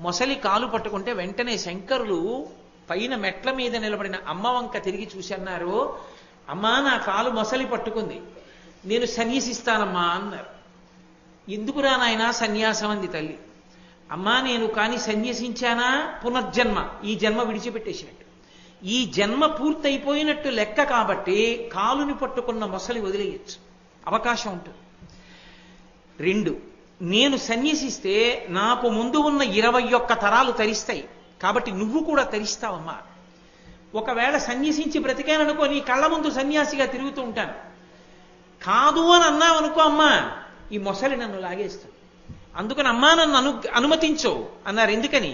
మొసలి కాలు పట్టుకుంటే వెంటనే శంకరులు పైన మెట్ల మీద నిలబడిన అమ్మ వంక తిరిగి చూసి అన్నారు, అమ్మా నా కాలు మొసలి పట్టుకుంది, నేను సన్యసిస్తానమ్మా అన్నారు. ఎందుకురా నాయనా సన్యాసం అంది తల్లి. అమ్మా నేను కానీ సన్యసించానా పునర్జన్మ, ఈ జన్మ విడిచిపెట్టేసినట్టు, ఈ జన్మ పూర్తయిపోయినట్టు లెక్క, కాబట్టి కాలుని పట్టుకున్న మొసలి వదిలేయచ్చు, అవకాశం ఉంటుంది. 2, నేను సన్యసిస్తే నాకు ముందు ఉన్న 21 తరాలు తరిస్తాయి, కాబట్టి నువ్వు కూడా తరిస్తావమ్మా. ఒకవేళ సన్యసించి బ్రతికాననుకో నీ కళ్ళ ముందు సన్యాసిగా తిరుగుతూ ఉంటాను. కాదు అని అన్నావనుకో అమ్మా ఈ మొసలి నన్ను లాగేస్తుంది. అందుకని అమ్మా నన్ను అనుమతించు అన్నారు. ఎందుకని?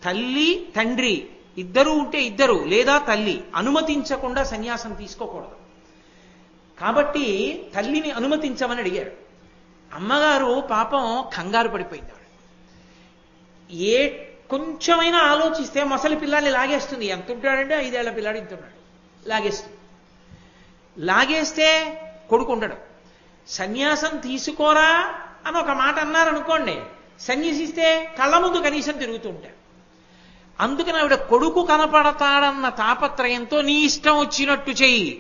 తల్లి తండ్రి ఇద్దరు ఉంటే ఇద్దరు, లేదా తల్లి అనుమతించకుండా సన్యాసం తీసుకోకూడదు. కాబట్టి తల్లిని అనుమతించమని అడిగారు. అమ్మగారు పాపం కంగారు పడిపోయింది. ఏ కొంచెమైనా ఆలోచిస్తే మొసలి పిల్లాన్ని లాగేస్తుంది. ఎంత ఉంటాడంటే 5 ఏళ్ల పిల్లాడు ఇంత ఉన్నాడు, లాగేస్తుంది. లాగేస్తే కొడుకు ఉండడు. సన్యాసం తీసుకోరా అని ఒక మాట అన్నారనుకోండి, సన్యసిస్తే కళ్ళ ముందు కనీసం తిరుగుతూ ఉంటాడు. అందుకని ఆవిడ కొడుకు కనపడతాడన్న తాపత్రయంతో నీ ఇష్టం వచ్చినట్టు చెయ్యి